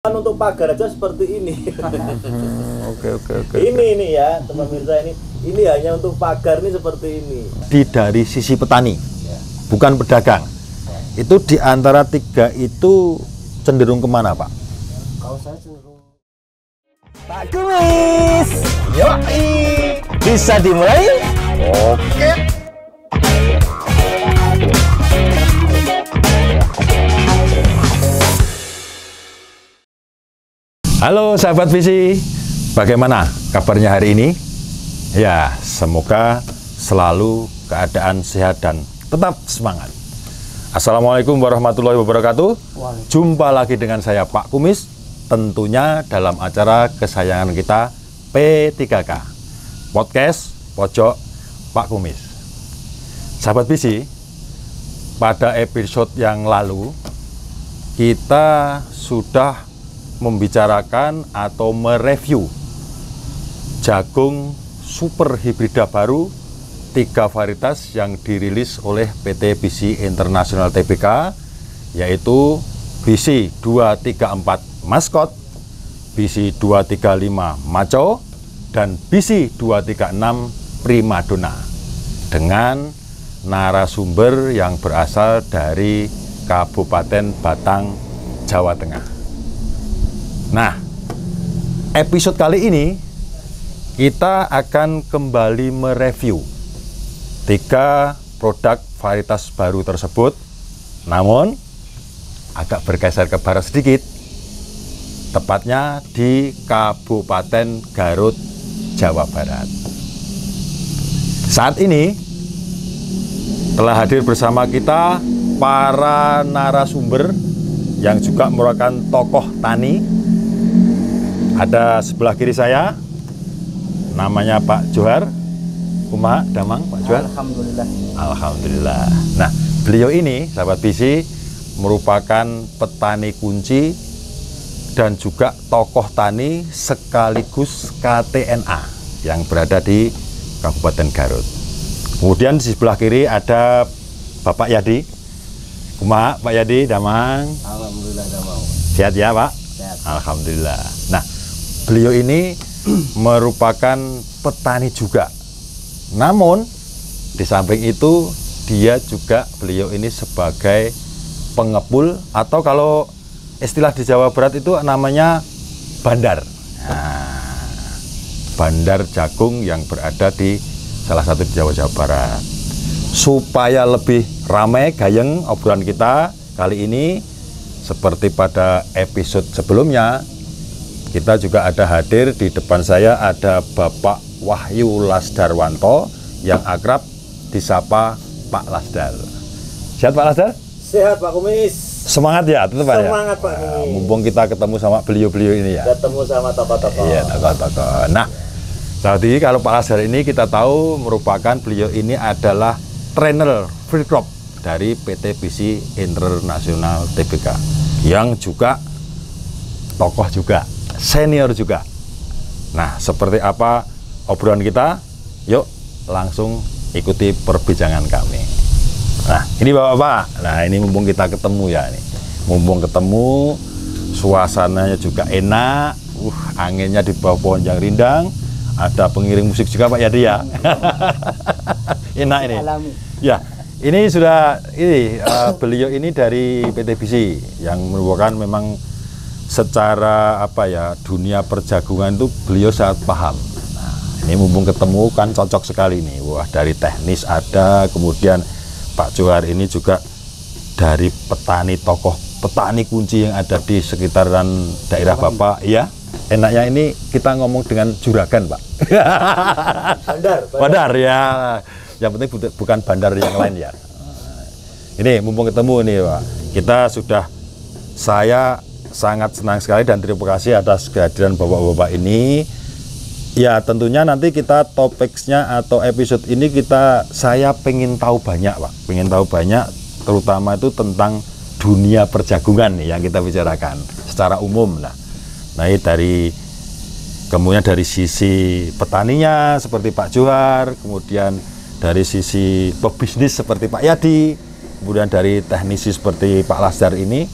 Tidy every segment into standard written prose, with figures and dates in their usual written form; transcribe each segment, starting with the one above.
Untuk pagar aja seperti ini. Oke. Ini ya, teman pemirsa, ini hanya untuk pagar ini seperti ini. Dari sisi petani, bukan pedagang. Itu di antara tiga itu cenderung kemana, Pak? Kalau saya cenderung Pak Kumis, yoi, bisa dimulai? Oke. Halo sahabat visi, bagaimana kabarnya hari ini? Ya, semoga selalu keadaan sehat dan tetap semangat. Assalamualaikum warahmatullahi wabarakatuh. Jumpa lagi dengan saya Pak Kumis, tentunya dalam acara kesayangan kita P3K, Podcast Pojok Pak Kumis. Sahabat visi, pada episode yang lalu kita sudah membicarakan atau mereview jagung super hibrida baru 3 varietas yang dirilis oleh PT BC International Tbk, yaitu BC 234 Mascot, BC 235 Macho, dan BC 236 Primadona, dengan narasumber yang berasal dari Kabupaten Batang, Jawa Tengah. Nah, episode kali ini kita akan kembali mereview 3 produk varietas baru tersebut, namun agak bergeser ke barat sedikit, tepatnya di Kabupaten Garut, Jawa Barat. Saat ini telah hadir bersama kita para narasumber yang juga merupakan tokoh tani. Ada sebelah kiri saya, namanya Pak Johar. Kumaha damang Pak Johar? Alhamdulillah. Alhamdulillah. Nah, beliau ini, sahabat BC, merupakan petani kunci dan juga tokoh tani sekaligus KTNA yang berada di Kabupaten Garut. Kemudian di sebelah kiri ada Bapak Yadi. Kumaha Pak Yadi damang? Alhamdulillah damang. Sehat ya Pak? Sehat. Alhamdulillah. Nah, beliau ini merupakan petani juga. Namun di samping itu beliau ini sebagai pengepul, atau kalau istilah di Jawa Barat itu namanya bandar. Nah, bandar jagung yang berada di salah satu di Jawa Barat. Supaya lebih ramai gayeng obrolan kita kali ini, seperti pada episode sebelumnya, kita juga ada hadir di depan saya ada Bapak Wahyu Lasdarwanto yang akrab disapa Pak Lasdar. Sehat Pak Lasdar? Sehat Pak Kumis. Semangat ya, tetap ya. Semangat Pak Kumis. Mumpung kita ketemu sama beliau-beliau ini ya. Ketemu sama tokoh-tokoh. Iya, tokoh-tokoh. Nah, jadi kalau Pak Lasdar ini kita tahu merupakan beliau ini adalah trainer free crop dari PT BC International Tbk, yang juga tokoh juga, senior juga. Nah, seperti apa obrolan kita? Yuk langsung ikuti perbincangan kami. Nah, ini Bapak-bapak. Nah, ini mumpung kita ketemu ya, ini mumpung ketemu, suasananya juga enak. Anginnya di bawah pohon yang rindang. Ada pengiring musik juga Pak Yadi ya. Enak ini. Alami. Ya, ini sudah beliau ini dari PT BC yang merupakan memang secara dunia perjagungan itu beliau sangat paham. Nah, ini mumpung ketemu kan cocok sekali nih. Wah, dari teknis ada, kemudian Pak Johar ini juga dari petani, tokoh petani kunci yang ada di sekitaran daerah Bapak. Iya. Enaknya ini kita ngomong dengan juragan, Pak. Bandar ya. Yang penting bukan bandar yang lain ya. Ini mumpung ketemu nih Pak. Saya sangat senang sekali dan terima kasih atas kehadiran bapak-bapak ini. Ya, tentunya nanti kita topiknya atau episode ini saya pengen tahu banyak Pak. Pengen tahu banyak, terutama itu tentang dunia perjagungan nih, yang kita bicarakan secara umum lah. Nah, kemudian dari sisi petaninya seperti Pak Johar, kemudian dari sisi pebisnis seperti Pak Yadi, kemudian dari teknisi seperti Pak Lasdar ini,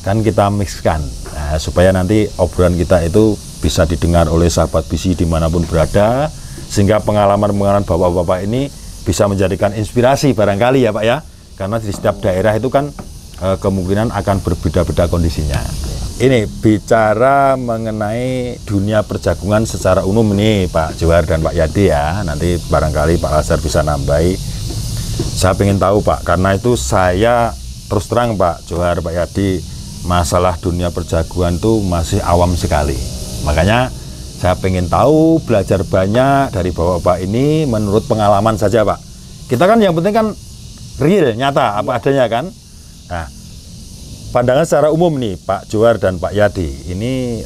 kan kita mixkan, nah, supaya nanti obrolan kita itu bisa didengar oleh sahabat visi dimanapun berada, sehingga pengalaman-pengalaman bapak-bapak ini bisa menjadikan inspirasi barangkali ya Pak ya, karena di setiap daerah itu kan kemungkinan akan berbeda-beda kondisinya. Ini bicara mengenai dunia perjagungan secara umum nih Pak Johar dan Pak Yadi ya, nanti barangkali Pak Lazar bisa nambahi. Saya ingin tahu Pak, karena itu saya terus terang Pak Johar, Pak Yadi, masalah dunia perjagungan itu masih awam sekali. Makanya saya ingin tahu, belajar banyak dari bapak-bapak ini menurut pengalaman saja Pak. Kita kan yang penting kan real, nyata, apa adanya kan. Nah, pandangan secara umum nih Pak Johar dan Pak Yadi, ini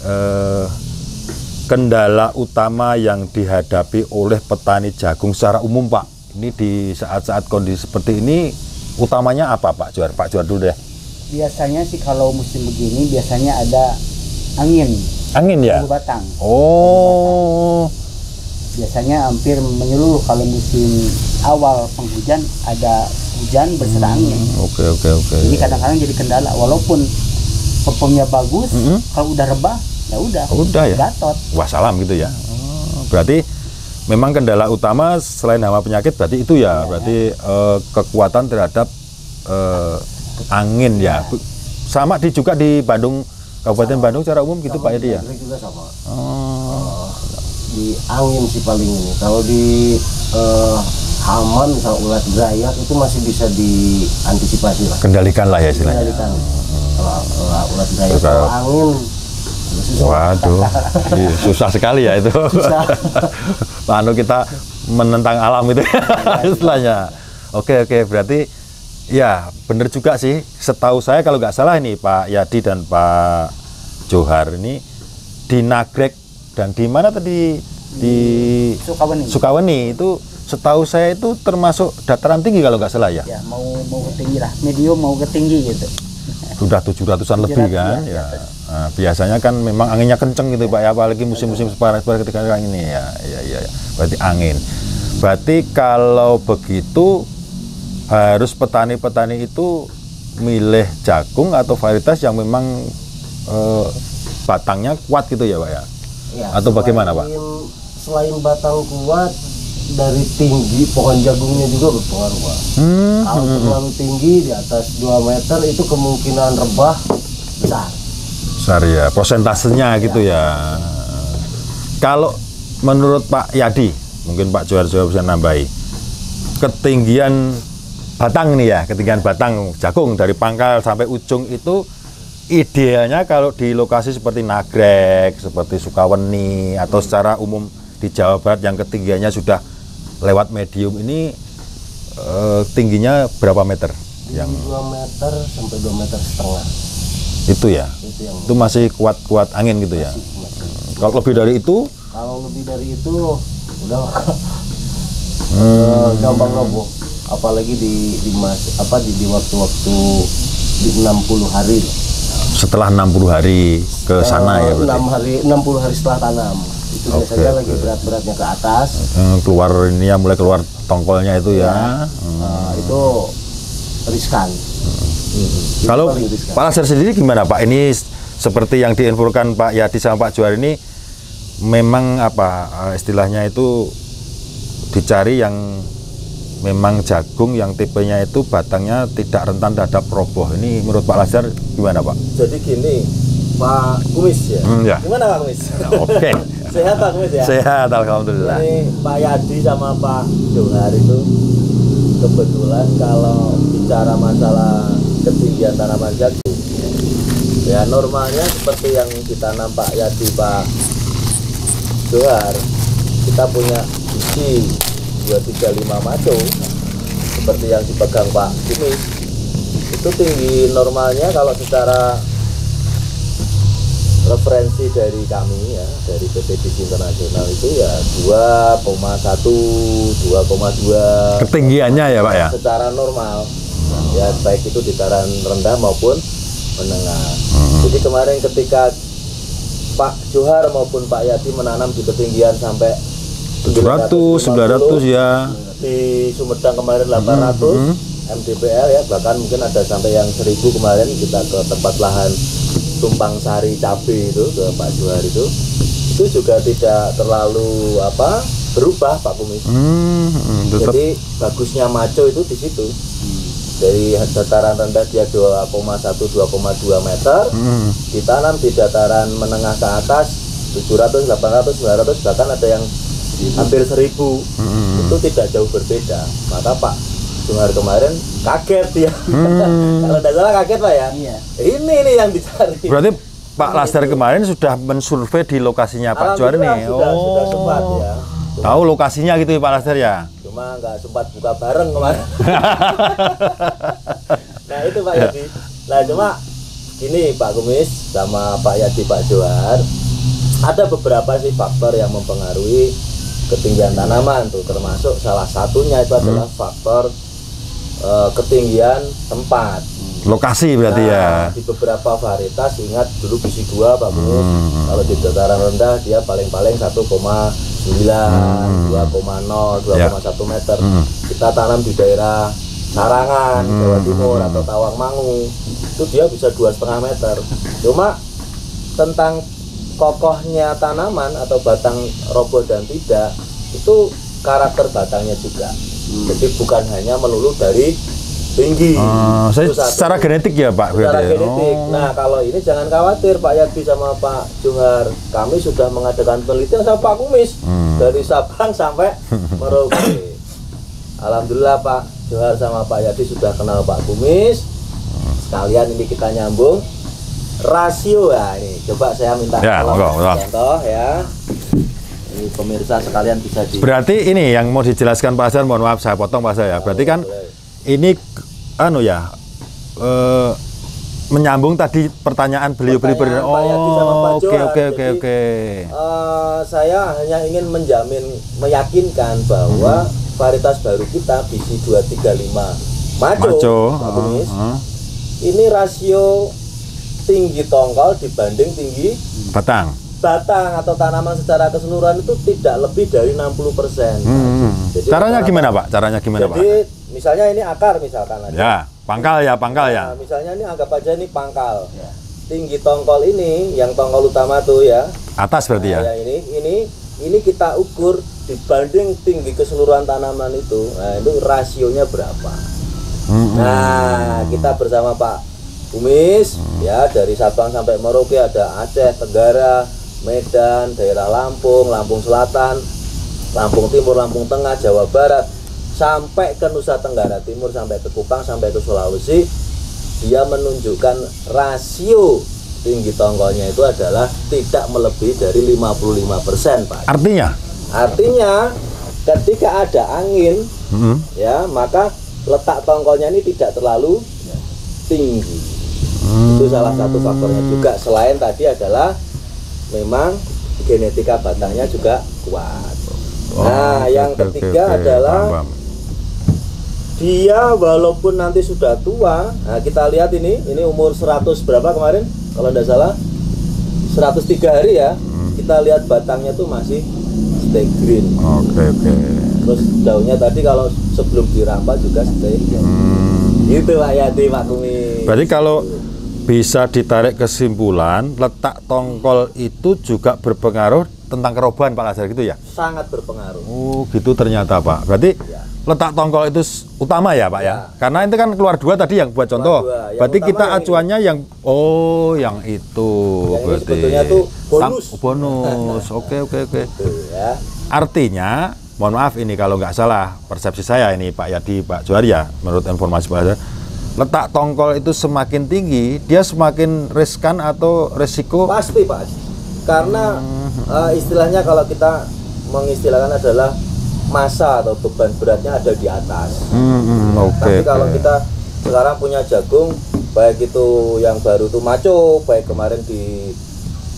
kendala utama yang dihadapi oleh petani jagung secara umum Pak. Ini di saat-saat kondisi seperti ini utamanya apa Pak Johar? Pak Johar dulu deh. Biasanya sih kalau musim begini biasanya ada angin. Angin ya? Batang. Oh. Biasanya hampir menyeluruh kalau musim awal penghujan ada hujan beserta angin. Oke. Ini kadang-kadang jadi kendala, walaupun performnya bagus, kalau udah rebah ya udah ya. gatot. Wassalam gitu ya. Berarti memang kendala utama selain hama penyakit berarti itu ya, berarti kekuatan terhadap angin ya. Sama juga di Bandung, Kabupaten Bandung secara umum gitu Pak Yadi ya. Juga sama. Di angin sih paling ini. Kalau di hama misalnya ulat berayak itu masih bisa diantisipasi lah. Kendalikan lah ya istilahnya. Kendalikan. Kalau ulat berayak, kalau angin susah. Waduh, susah sekali ya itu. Susah. Anu kita menentang alam itu istilahnya. Oke, berarti ya benar juga sih. Setahu saya kalau nggak salah ini Pak Yadi dan Pak Johar ini di Nagrek dan di mana tadi di Sukawani itu setahu saya itu termasuk dataran tinggi kalau nggak salah ya. Ya mau ke tinggi lah, medium mau ke tinggi gitu. Sudah 700-an lebih kan ya. Nah, biasanya kan memang anginnya kenceng gitu Pak ya, apalagi musim-musim separah ketika ini ya. Berarti angin. Berarti kalau begitu harus petani-petani itu milih jagung atau varietas yang memang batangnya kuat gitu ya Pak ya? Ya, atau bagaimana Pak? Selain batang kuat, dari tinggi pohon jagungnya juga berpengaruh Pak. Kalau terlalu tinggi di atas 2 meter itu kemungkinan rebah besar ya, prosentasenya gitu ya. Kalau menurut Pak Yadi, mungkin Pak Johar bisa nambahi, ketinggian batang nih ya, ketinggian batang jagung dari pangkal sampai ujung itu idealnya kalau di lokasi seperti Nagrek, seperti Sukawani, atau secara umum di Jawa Barat yang ketinggiannya sudah lewat medium ini, tingginya berapa meter? Yang 2 meter sampai 2,5 meter. Itu ya? Itu masih kuat-kuat angin gitu ya? Kalau lebih dari itu? Kalau lebih dari itu udah gampang roboh. Apalagi di waktu-waktu di 60 hari. Setelah 60 hari ke sana ya berarti? 60 hari setelah tanam. Itu biasanya lagi berat-beratnya ke atas. Mulai keluar tongkolnya itu ya. Itu riskan. Kalau Pak Lazar sendiri gimana Pak? Ini seperti yang diinfokan Pak Yadi sama Pak Johar ini, memang apa istilahnya itu dicari yang memang jagung yang tipenya itu batangnya tidak rentan terhadap roboh. Ini menurut Pak Lazar gimana Pak? Jadi gini Pak Kumis ya? Ya. Gimana Pak Kumis? Oke. Sehat Pak Kumis ya? Sehat alhamdulillah. Ini Pak Yadi sama Pak Johar itu kebetulan kalau bicara masalah ketinggian tanaman jagung ya normalnya seperti yang ditanam Pak Yadi, Pak Johar, kita punya biji 235 maco seperti yang dipegang Pak Kumis, itu tinggi normalnya kalau secara referensi dari kami ya, dari PT Biji Internasional itu ya 2,1, 2,2 ketinggiannya ya Pak ya? Secara normal ya, baik itu di dataran rendah maupun menengah. Jadi kemarin ketika Pak Johar maupun Pak Yadi menanam di ketinggian sampai 700, 900 ya. Di Sumedang kemarin 800, MDPL ya, bahkan mungkin ada sampai yang 1000 kemarin kita ke tempat lahan tumpang sari cabai itu ke Pak Johar itu juga tidak terlalu berubah Pak Kumis. Jadi bagusnya Maco itu di situ. Dari dataran rendah dia 2,1-2,2 meter, ditanam di dataran menengah ke atas 700, 800, 900, bahkan ada yang hampir 1000. Itu tidak jauh berbeda. Maka Pak Johar kemarin kaget dia. Kalau tidak salah kaget Pak ya. Iya. Ini nih yang dicari. Berarti Pak Lasdar kemarin sudah mensurvei di lokasinya Pak Johar nih. Sudah sempat ya. Tahu lokasinya gitu ya Pak Lasdar ya? Cuma nggak sempat buka bareng kemarin. Nah itu Pak Yadi. Nah cuma gini Pak Kumis sama Pak Yadi, Pak Johar, ada beberapa sih faktor yang mempengaruhi ketinggian tanaman tuh, termasuk salah satunya itu adalah faktor ketinggian tempat. Lokasi berarti ya. Di beberapa varietas, ingat dulu BC2 Pak Kumis, kalau di dataran rendah dia paling-paling 1,9, 2,0, 2,1 meter. Kita tanam di daerah Sarangan, Jawa Timur atau Tawangmangu, itu dia bisa 2,5 meter. Cuma tentang kokohnya tanaman atau batang roboh dan tidak, itu karakter batangnya juga. Jadi bukan hanya melulu dari tinggi. Secara genetik ya Pak? Secara genetik. Nah kalau ini jangan khawatir Pak Yadi sama Pak Johar, kami sudah mengadakan penelitian sama Pak Kumis dari Sabang sampai Merauke. Alhamdulillah Pak Johar sama Pak Yadi sudah kenal Pak Kumis. Sekalian ini kita nyambung rasio ya, ini coba saya minta contoh ya. Ini pemirsa sekalian bisa di. Berarti ini yang mau dijelaskan Pak Lasdar, mohon maaf saya potong Pak Lasdar ya. Berarti kan ini menyambung tadi pertanyaan beliau. Oke. Saya hanya ingin meyakinkan bahwa varietas baru kita BC 235 Maco. Ini rasio tinggi tongkol dibanding tinggi batang atau tanaman secara keseluruhan itu tidak lebih dari 60%. Jadi caranya gimana Pak? Jadi misalnya ini akar misalkan aja. Ya, pangkal ya. Nah, misalnya ini anggap aja ini pangkal. Tinggi tongkol ini, yang tongkol utama tuh ya. Atas berarti ya. Ini kita ukur dibanding tinggi keseluruhan tanaman itu. Nah, itu rasionya berapa? Nah, kita bersama Pak Kumis ya, dari Sabang sampai Merauke, ada Aceh, Tenggara, Medan, daerah Lampung, Lampung Selatan, Lampung Timur, Lampung Tengah, Jawa Barat, sampai ke Nusa Tenggara Timur, sampai ke Kupang, sampai ke Sulawesi. Dia menunjukkan rasio tinggi tongkolnya itu adalah tidak melebihi dari 55% Pak. Artinya ketika ada angin ya, maka letak tongkolnya ini tidak terlalu tinggi. Itu salah satu faktornya juga. Selain tadi adalah memang genetika batangnya juga kuat. Nah, yang ketiga adalah dia walaupun nanti sudah tua. Nah, kita lihat ini umur 100 berapa kemarin? Kalau tidak salah 103 hari ya. Kita lihat batangnya tuh masih stay green. Terus daunnya tadi kalau sebelum dirampas juga stay green. Gitu Pak Yadi, Pak Kumis. Berarti kalau bisa ditarik kesimpulan, letak tongkol itu juga berpengaruh tentang kerobohan Pak Lasdar gitu ya? Sangat berpengaruh. Oh gitu ternyata Pak. Berarti letak tongkol itu utama ya Pak ya? Karena itu kan keluar 2 tadi yang buat contoh. Berarti kita acuannya yang itu. Yang berarti sebetulnya tuh bonus. Oke. Gitu, ya. Artinya, mohon maaf ini kalau nggak salah persepsi saya ini Pak Yadi, Pak Johar ya, menurut informasi Pak Lasdar, letak tongkol itu semakin tinggi, dia semakin riskan atau resiko? Pasti Pak. Karena istilahnya kalau kita mengistilahkan adalah massa atau beban beratnya ada di atas. Tapi kalau kita sekarang punya jagung, baik itu yang baru tuh Maco, baik kemarin di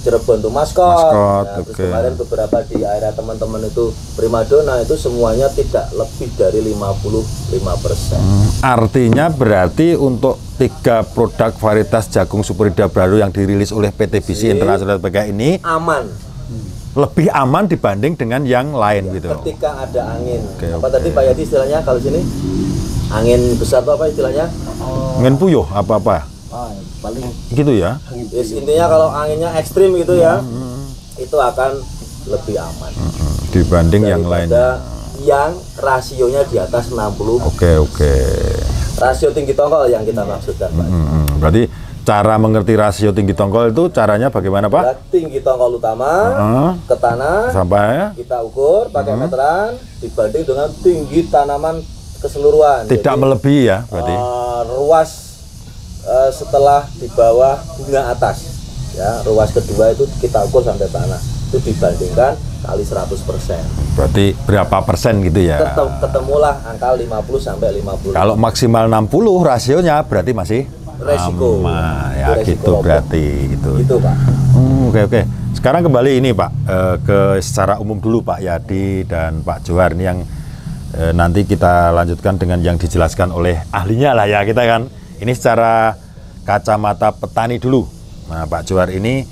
Cirebon tuh Maskot. Nah, terus kemarin beberapa di area teman-teman itu Primadona, itu semuanya tidak lebih dari 55%. Artinya berarti untuk 3 produk varietas jagung Superida baru yang dirilis oleh PT BC International Tbk ini aman. Lebih aman dibanding dengan yang lain gitu. Ketika ada angin. Tadi Pak Yadi istilahnya kalau sini angin besar tuh apa istilahnya? Angin puyuh apa-apa. Paling Gitu ya. Yes, intinya kalau anginnya ekstrim gitu ya, itu akan lebih aman Dibanding yang lain. daripada yang rasionya di atas 60. Oke. Rasio tinggi tongkol yang kita maksudkan, Pak. Berarti cara mengerti rasio tinggi tongkol itu caranya bagaimana, Pak? Ya, tinggi tongkol utama ke tanah Sampai kita ukur pakai meteran dibanding dengan tinggi tanaman keseluruhan. tidak Jadi, melebihi ya, berarti. ruas setelah di bawah bunga atas, ya ruas kedua itu kita ukur sampai tanah, itu dibandingkan kali 100%. Berarti berapa persen gitu ya? Ketemulah angka 50 sampai 50. Kalau maksimal 60 rasionya berarti masih Resiko. aman. Ya Itu resiko gitu kelompok. berarti gitu. Itu, Pak. Oke. Sekarang kembali ini Pak, ke secara umum dulu Pak Yadi dan Pak Johar ini yang nanti kita lanjutkan dengan yang dijelaskan oleh ahlinya lah ya kita kan. Ini secara kacamata petani dulu. Nah Pak Johar ini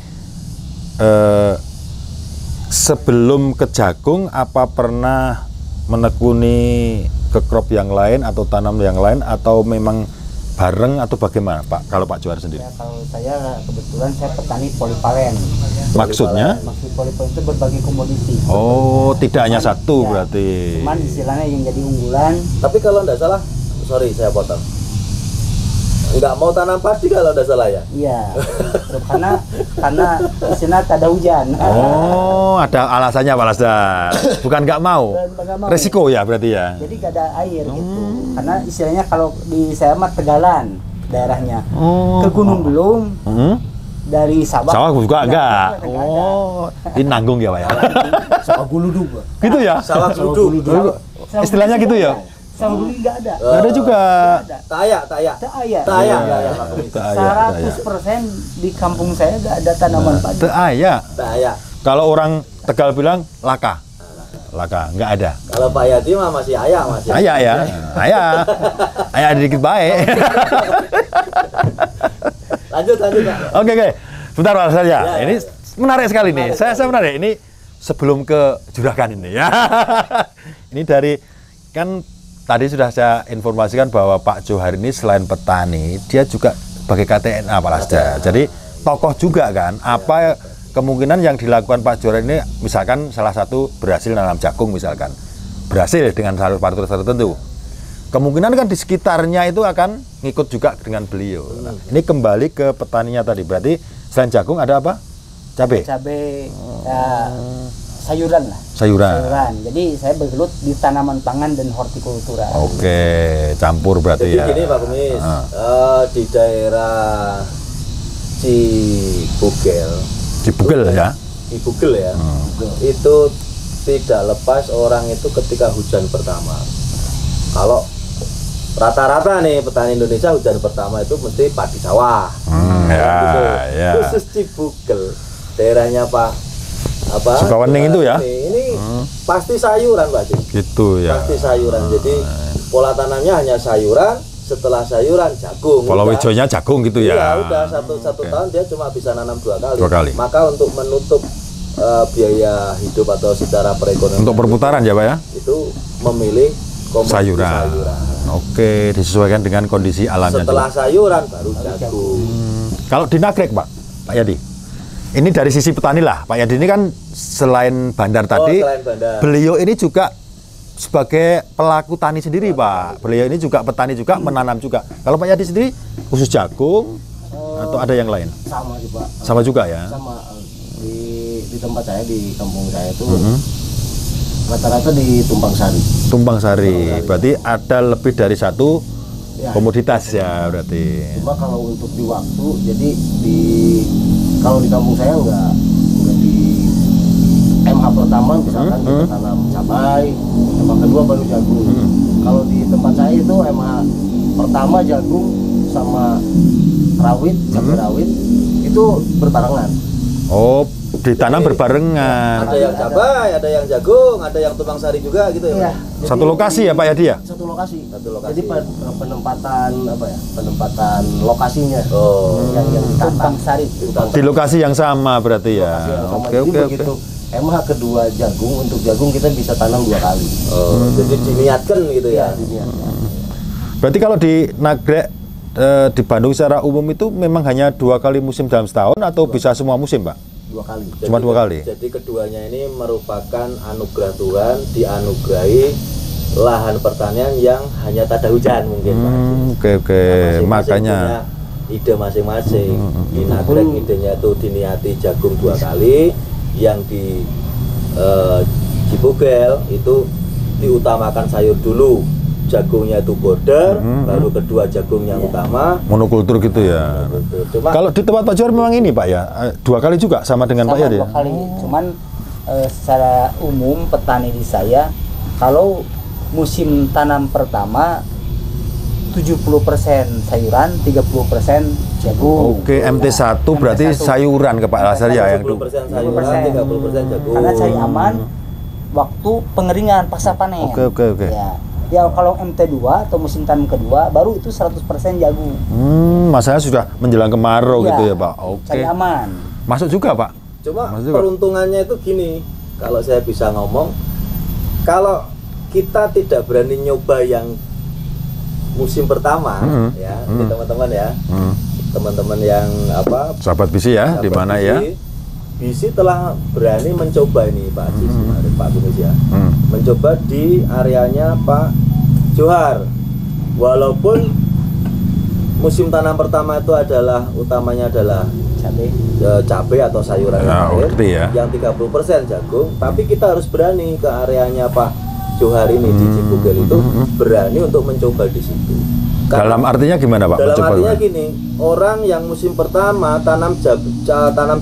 sebelum ke jagung apa pernah menekuni ke crop yang lain atau tanam yang lain atau memang bareng atau bagaimana Pak kalau Pak Johar sendiri? Ya, kalau saya kebetulan saya petani polipalen. Maksudnya? Maksud polipalen itu berbagai komoditi. Oh, tidak hanya satu Ya, berarti. Cuman istilahnya yang jadi unggulan. Tapi kalau enggak salah, sorry saya potong. Nggak mau tanam padi kalau enggak salah ya? Iya. karena di sana tak ada hujan. Oh, ada alasannya Pak Lasdar. Bukan nggak mau. Nggak mau. Resiko ya berarti ya. Jadi gak ada air gitu. Karena istilahnya kalau di saya mah Tegalan daerahnya. Ke Gunung Belum. Dari Sabah. Sawah juga enggak. Ada. Oh, ini nanggung ya Pak ya. sawah guludug, Pak. Gitu ya. Sawah geluduk. Istilahnya gitu ya. Sawah Guli nggak ada. Nggak ada juga. Nggak ada. Tayak. Tak ayah. Tayak. Tak aya. 100% di kampung saya nggak ada tanaman padi. Tak aya. Tayak. Kalau orang Tegal bilang laka. Laka, nggak ada. Kalau Pak Yadi mah masih ayah masih. Ayah ya. Ayah ada dikit baik. Lanjut Pak. Oke. Bentar Pak saja. Ya. Ini menarik sekali nih. Saya menarik. Ini sebelum ke juragan ini ya. Ini dari kan tadi sudah saya informasikan bahwa Pak Johar ini selain petani, dia juga sebagai KTNA Pak Lasdar. Jadi tokoh juga kan. Apa kemungkinan yang dilakukan Pak Johar ini, misalkan salah satu berhasil nanam jagung misalkan, berhasil dengan partur tertentu. Kemungkinan kan di sekitarnya itu akan ngikut juga dengan beliau. Nah, ini kembali ke petaninya tadi. Berarti selain jagung ada apa? Cabai. Cabai, ya, sayuran lah. Sayuran. Jadi saya bergelut di tanaman pangan dan hortikultura. Oke, campur berarti Jadi ya. gini Pak Kumis, di daerah Dibugel ya. Cibugel ya, itu tidak lepas orang itu ketika hujan pertama. Kalau rata-rata nih petani Indonesia hujan pertama itu mesti padi sawah. Ya. Khusus Cibugel, daerahnya Pak Sukawening itu ya? Ini pasti sayuran Pak Cik. Gitu ya. Pasti sayuran. Jadi pola tanamnya hanya sayuran. Setelah sayuran jagung. Pola wijonya jagung gitu ya. Iya, udah satu tahun dia cuma bisa nanam 2 kali. 2 kali. Maka untuk menutup biaya hidup atau secara perekonomian Untuk perputaran ya Pak ya? itu memilih komoditi Sayuran. Oke, disesuaikan dengan kondisi alamnya. Setelah juga. sayuran baru jagung. Kalau di Nagrek Pak Yadi, ini dari sisi petani lah. Pak Yadi ini kan selain bandar tadi, selain bandar. beliau ini juga sebagai pelaku tani sendiri Pak. Beliau ini juga petani juga, menanam juga. Kalau Pak Yadi sendiri khusus jagung atau ada yang lain? Sama sih Pak. Sama juga ya. Sama di tempat saya, di kampung saya itu rata-rata di Tumpang Sari. Tumpang Sari. Berarti ada lebih dari satu Ya. komoditas ya berarti. Cuma kalau untuk di waktu, jadi kalau di kampung saya enggak di MH pertama misalkan kita tanam cabai, MH kedua baru jagung. Kalau di tempat saya itu MH pertama jagung sama rawit, cabai rawit itu berbarengan. Oh, ditanam Jadi, berbarengan. Ada yang cabai, ada yang jagung, ada yang tumpang sari juga gitu ya. Iya. Pak? Satu lokasi ya Pak Yadi ya? Satu lokasi. Satu lokasi. Jadi penempatan lokasinya yang Tumpang Sari. Di lokasi yang sama berarti ya. Lokasi yang sama. Oke, Jadi oke, oke. begitu MH kedua jagung, untuk jagung kita bisa tanam 2 kali. Jadi diniatkan gitu ya. Dunia. Berarti kalau di Nagrek di Bandung secara umum itu memang hanya 2 kali musim dalam setahun atau bisa semua musim, Pak? 2 kali. Cuma 2 kali. Jadi keduanya ini merupakan anugerah Tuhan, dianugerahi lahan pertanian yang hanya tak ada hujan mungkin Pak. Oke. Masing-masing Makanya punya ide masing-masing. Di Nagrek idenya itu diniati jagung 2 kali, yang di Cibugel itu diutamakan sayur dulu, jagungnya itu border, baru kedua jagung yang utama. monokultur gitu ya. Cuma Kalau di tempat Pak Johar memang ini Pak ya, 2 kali juga sama dengan Pak Sama Yadi. 2 kali. Cuman secara umum petani di saya kalau musim tanam pertama 70% sayuran, 30% jagung. Oke, MT1 berarti sayuran ke Pak Lasar ya yang 70% sayuran, 30% jagung. Karena cari aman waktu pengeringan pasca panen. Oke. Ya kalau MT2 atau musim tanam kedua baru itu 100% jagung. Masalahnya sudah menjelang kemarau Iya, gitu ya Pak. Oke. Cari aman. Masuk juga Pak. Cuma Maksudnya, Pak? peruntungannya itu gini, kalau saya bisa ngomong, kalau kita tidak berani nyoba yang musim pertama, ya, ini teman-teman ya, teman-teman yang apa, Sahabat Bisi ya, sahabat di mana Bisi, ya? Bisi telah berani mencoba ini Pak Aziz, Pak Kumis ya, mencoba di areanya Pak Johar, walaupun musim tanam pertama itu adalah utamanya adalah cabai atau sayuran Ya, yang lain, ngerti ya. yang 30% jagung, tapi kita harus berani ke areanya Pak Johar ini di Cibugel itu berani untuk mencoba di situ. Dalam artinya gimana Pak? Dalam Mencoba artinya gimana? gini, orang yang musim pertama tanam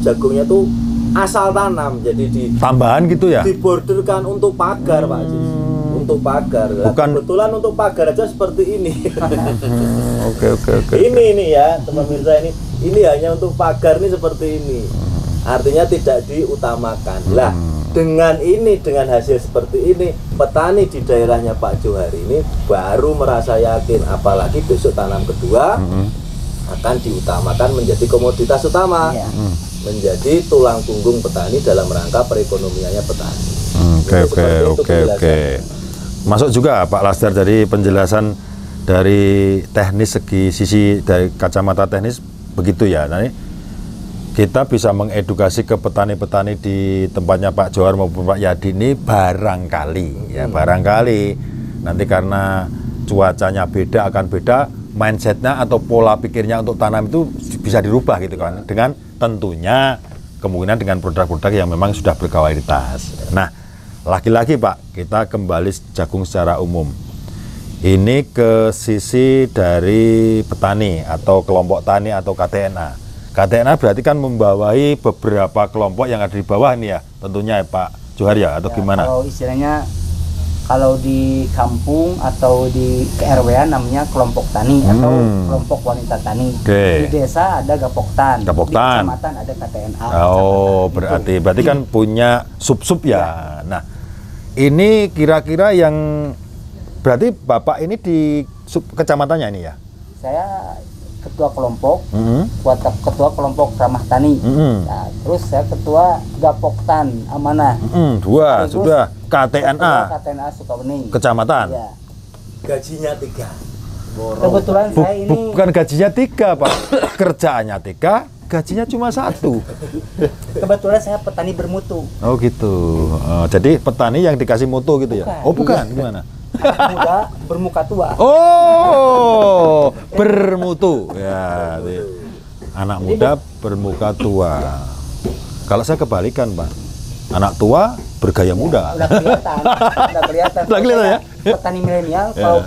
jagungnya itu asal tanam, jadi Tambahan gitu ya? diborderkan untuk pagar Pak Aziz. Untuk pagar. Lah, Bukan- kebetulan untuk pagar aja seperti ini. Oke. Ini ya teman Mirza, ini hanya untuk pagar nih seperti ini. Artinya tidak diutamakan. Lah, dengan hasil seperti ini, petani di daerahnya Pak Johar ini baru merasa yakin, apalagi besok tanam kedua akan diutamakan menjadi komoditas utama. Iya. Menjadi tulang punggung petani dalam rangka perekonomiannya petani. Oke. Seperti itu penjelasannya. Masuk juga Pak Lasdar dari penjelasan dari teknis sisi dari kacamata teknis begitu ya. Nah, ini kita bisa mengedukasi ke petani-petani di tempatnya Pak Johar maupun Pak Yadi ini barangkali nanti karena cuacanya beda akan beda, mindsetnya atau pola pikirnya untuk tanam itu bisa dirubah gitu kan, dengan tentunya kemungkinan dengan produk-produk yang memang sudah berkualitas. Nah, lagi-lagi Pak, kita kembali jagung secara umum. Ini ke sisi dari petani atau kelompok tani atau KTNA. KTNA berarti kan membawahi beberapa kelompok yang ada di bawah ini ya, tentunya ya Pak Johar ya, atau gimana? Kalau istilahnya kalau di kampung atau di KRW-an namanya kelompok tani atau kelompok wanita tani. Oke. Di desa ada gapoktan. Gapoktan. Di kecamatan ada KTNA. Oh, Gitu. berarti kan punya sub-sub ya. Nah, ini kira-kira yang berarti Bapak ini di sub kecamatannya ini ya? Saya ketua kelompok, ketua kelompok ramah tani. Nah, terus saya ketua gapoktan amanah. Dua, Terus sudah KTNA, ketua KTNA Sukabumi. kecamatan. Ya. Gajinya 3. Kebetulan saya ini Bukan gajinya 3 Pak, kerjaannya 3, gajinya cuma 1. kebetulan saya petani bermutu. Oh gitu. Jadi petani yang dikasih mutu gitu ya? Bukan. Oh bukan, gimana? Muda bermuka tua. Oh, bermutu. Ya, anak muda bermuka tua. Kalau saya kebalikan, Pak. Anak tua bergaya muda. Udah kelihatan. Udah kelihatan ya? Petani milenial, kalau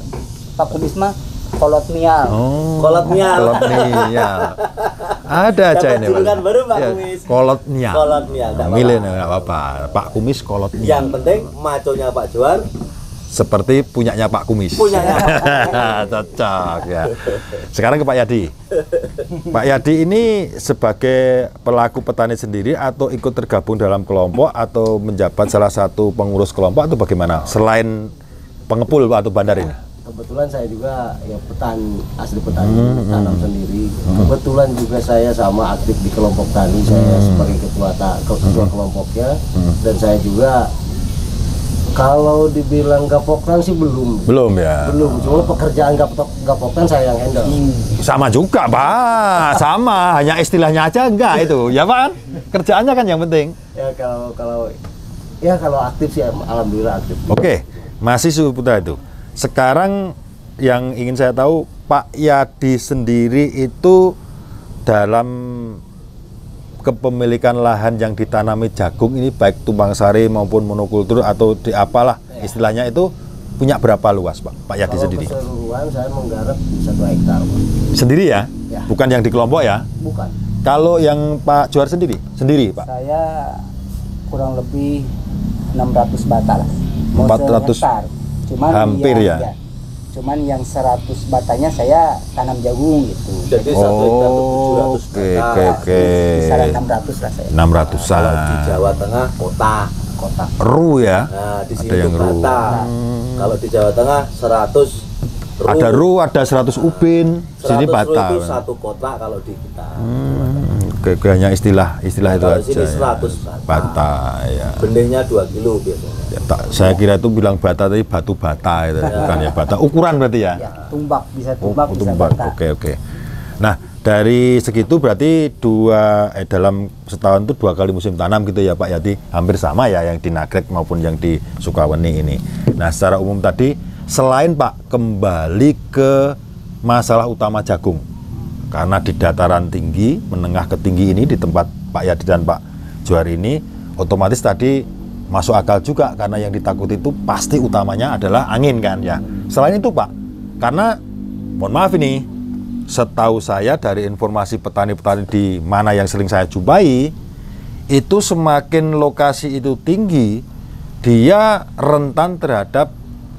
Pak Kumis mah kolotnial. Oh, Kolotnial. kolotnial. Ada aja Dapat ini, julukan baru, Pak Ya, Kumis. kolotnial. Kolotnial, nggak apa-apa. Milenial nggak apa-apa. Pak Kumis kolotnial. Yang penting maconya Pak Johar Seperti punyanya Pak Kumis. punyanya. Cocok ya. Sekarang ke Pak Yadi. Pak Yadi ini sebagai pelaku petani sendiri atau ikut tergabung dalam kelompok atau menjabat salah satu pengurus kelompok atau bagaimana? Selain pengepul Pak, atau bandar ini? Kebetulan saya juga ya petani, asli petani, tanam sendiri. Kebetulan juga saya sama aktif di kelompok tani, saya sebagai ketua kelompoknya, dan saya juga Kalau dibilang gapokan sih belum. Belum ya. Belum. Cuma pekerjaan gapokan saya yang handle. Sama juga, Pak. Sama, hanya istilahnya aja enggak itu. Ya, Pak. Kerjaannya kan yang penting. Ya kalau aktif sih alhamdulillah aktif. Oke. Masih Suhu Putra itu. Sekarang yang ingin saya tahu, Pak Yadi sendiri itu dalam kepemilikan lahan yang ditanami jagung ini baik tumpang sari maupun monokultur atau di apalah istilahnya itu punya berapa luas, Pak Yadi sendiri? Kalau keseluruhan saya menggarap 1 hektar, Pak. Sendiri ya? Ya. Bukan yang di kelompok ya? Bukan. Kalau yang Pak Johar sendiri? Sendiri, Pak? Saya kurang lebih 600 bata lah. Mau 400 hektar. Cuman hampir ya? Cuman yang 100 batanya saya tanam jagung gitu. Jadi 1 hektar itu 700 Oke, bata. oke. Kisaran 600 lah saya. 600-an. Kalau di Jawa Tengah kota. Ru ya? Nah, di Ada sini yang itu ru. bata. Kalau di Jawa Tengah 100 ru. Ada ru, ada 100 ubin, 100 sini ru bata. itu 1 kota kalau di kita. Oke, hanya istilah itu Kalau aja. di sini Ya. 100 Bata ya. Benihnya 2 kilo biasanya. Ya, saya kira itu bilang bata tadi batu bata itu, bukan ya bata. Ukuran berarti ya? Ya, tumbak bisa Oh, tumbak bisa tumbak. bata. Oke. Nah, dari segitu berarti dalam setahun itu 2 kali musim tanam gitu ya Pak Yadi. Hampir sama ya yang di Nagrek maupun yang di Sukaweni ini. Nah, secara umum tadi selain Pak kembali ke masalah utama jagung. Karena di dataran tinggi, menengah ke tinggi ini di tempat Pak Yadi dan Pak Johar ini otomatis tadi masuk akal juga karena yang ditakuti itu pasti utamanya adalah angin kan ya. Selain itu Pak, karena mohon maaf ini, setahu saya dari informasi petani-petani di mana yang sering saya jumpai, itu semakin lokasi itu tinggi, dia rentan terhadap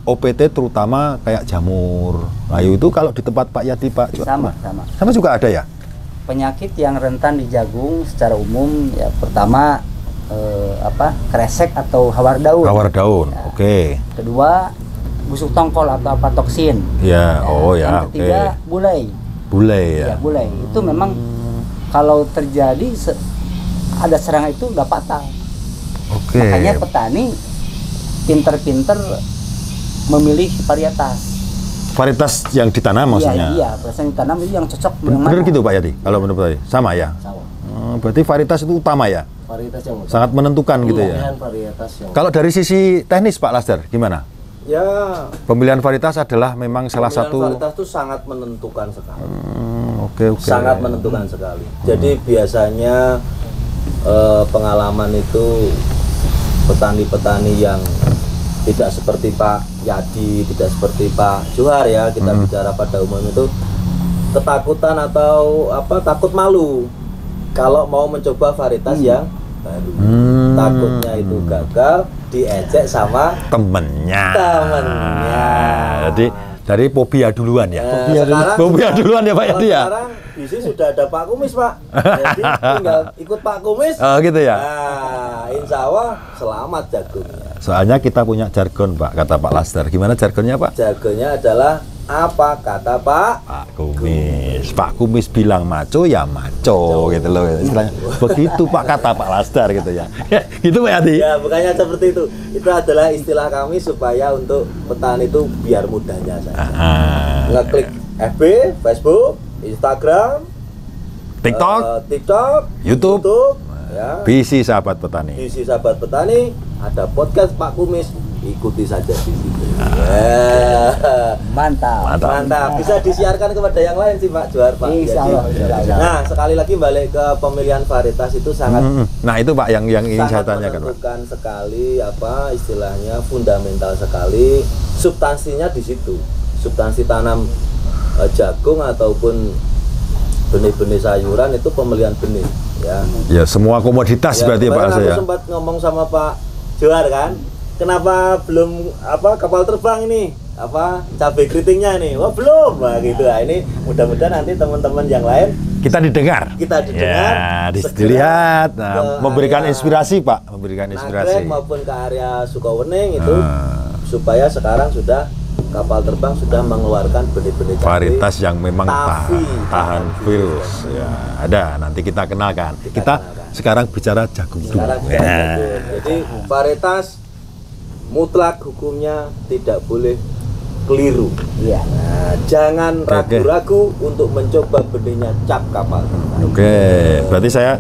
OPT terutama kayak jamur. Ayo itu kalau di tempat Pak Yadi Pak sama juga ada ya? Penyakit yang rentan di jagung secara umum ya pertama kresek atau hawar daun. Hawar daun, Ya. oke. Kedua busuk tongkol atau apatoksin. Ya, oh ya, Yang ketiga bulai. Bulai ya. Ya, bulai. Itu memang kalau terjadi ada serangan itu udah fatal. Oke. Makanya petani pinter-pinter memilih Varietas yang ditanam maksudnya. Iya, varietas yang ditanam itu yang cocok dengan Bener mana. gitu Pak Yadi, kalau menurut Pak Yadi? Sama ya? Sama. Berarti varietas itu utama ya? Varietas yang utama. Sangat menentukan gitu ya? Pemilihan varietas yang Kalau dari sisi teknis Pak Lasder, gimana? Ya, Pemilihan varietas adalah memang salah pemilihan satu... varietas itu sangat menentukan sekali. Oke. Sangat menentukan sekali. Jadi biasanya pengalaman itu petani-petani yang tidak seperti Pak Yadi, tidak seperti Pak Johar ya, kita bicara pada umum itu ketakutan atau takut malu kalau mau mencoba varietas yang baru. Takutnya itu gagal, diejek sama temennya. Jadi dari fobia duluan ya? Fobia duluan ya Pak Yadi ya? Sekarang di sini sudah ada Pak Kumis Pak, jadi tinggal ikut Pak Kumis. Oh gitu ya? Nah, insya Allah selamat jagungnya. Soalnya kita punya jargon Pak, kata Pak Lasder. Gimana jargonnya Pak? Jargonnya adalah apa kata Pak Kumis. Pak Kumis bilang maco ya maco gitu loh istilahnya. Begitu Pak kata Pak Lasder gitu ya. Gitu Pak Yadi? Ya, bukannya seperti itu. Itu adalah istilah kami supaya untuk petani itu biar mudahnya saja. Ngeklik FB, Facebook, Instagram, TikTok, YouTube. ya. Visi sahabat petani. Visi sahabat petani, ada podcast Pak Kumis, ikuti saja di situ. Ya. Mantap. Bisa disiarkan kepada yang lain sih Pak Johar Pak. Insya Allah. Nah, sekali lagi balik ke pemilihan varietas itu sangat Nah itu Pak yang ingin saya sangat tanyakan Pak. menentukan sekali istilahnya fundamental sekali, substansinya di situ. Substansi tanam jagung ataupun benih-benih sayuran itu pemilihan benih ya. Ya semua komoditas berarti Pak kemarin saya. aku sempat ngomong sama Pak Johar kan, kenapa belum kapal terbang ini cabai keritingnya nih, wah belum, gitu. Nah, ini mudah-mudahan nanti teman-teman yang lain Kita didengar. Ya, dilihat, memberikan inspirasi Pak, memberikan inspirasi. Nagrek maupun ke area Sukawening itu supaya sekarang sudah kapal terbang sudah mengeluarkan benih-benih Varietas yang memang Tafi. tahan virus. Ya, ada nanti kita kenalkan. Kita sekarang bicara jagung dulu. Sekarang jagung. Jadi varietas mutlak hukumnya tidak boleh keliru. Iya. Nah, jangan ragu-ragu untuk mencoba benihnya cap kapal. Oke, berarti saya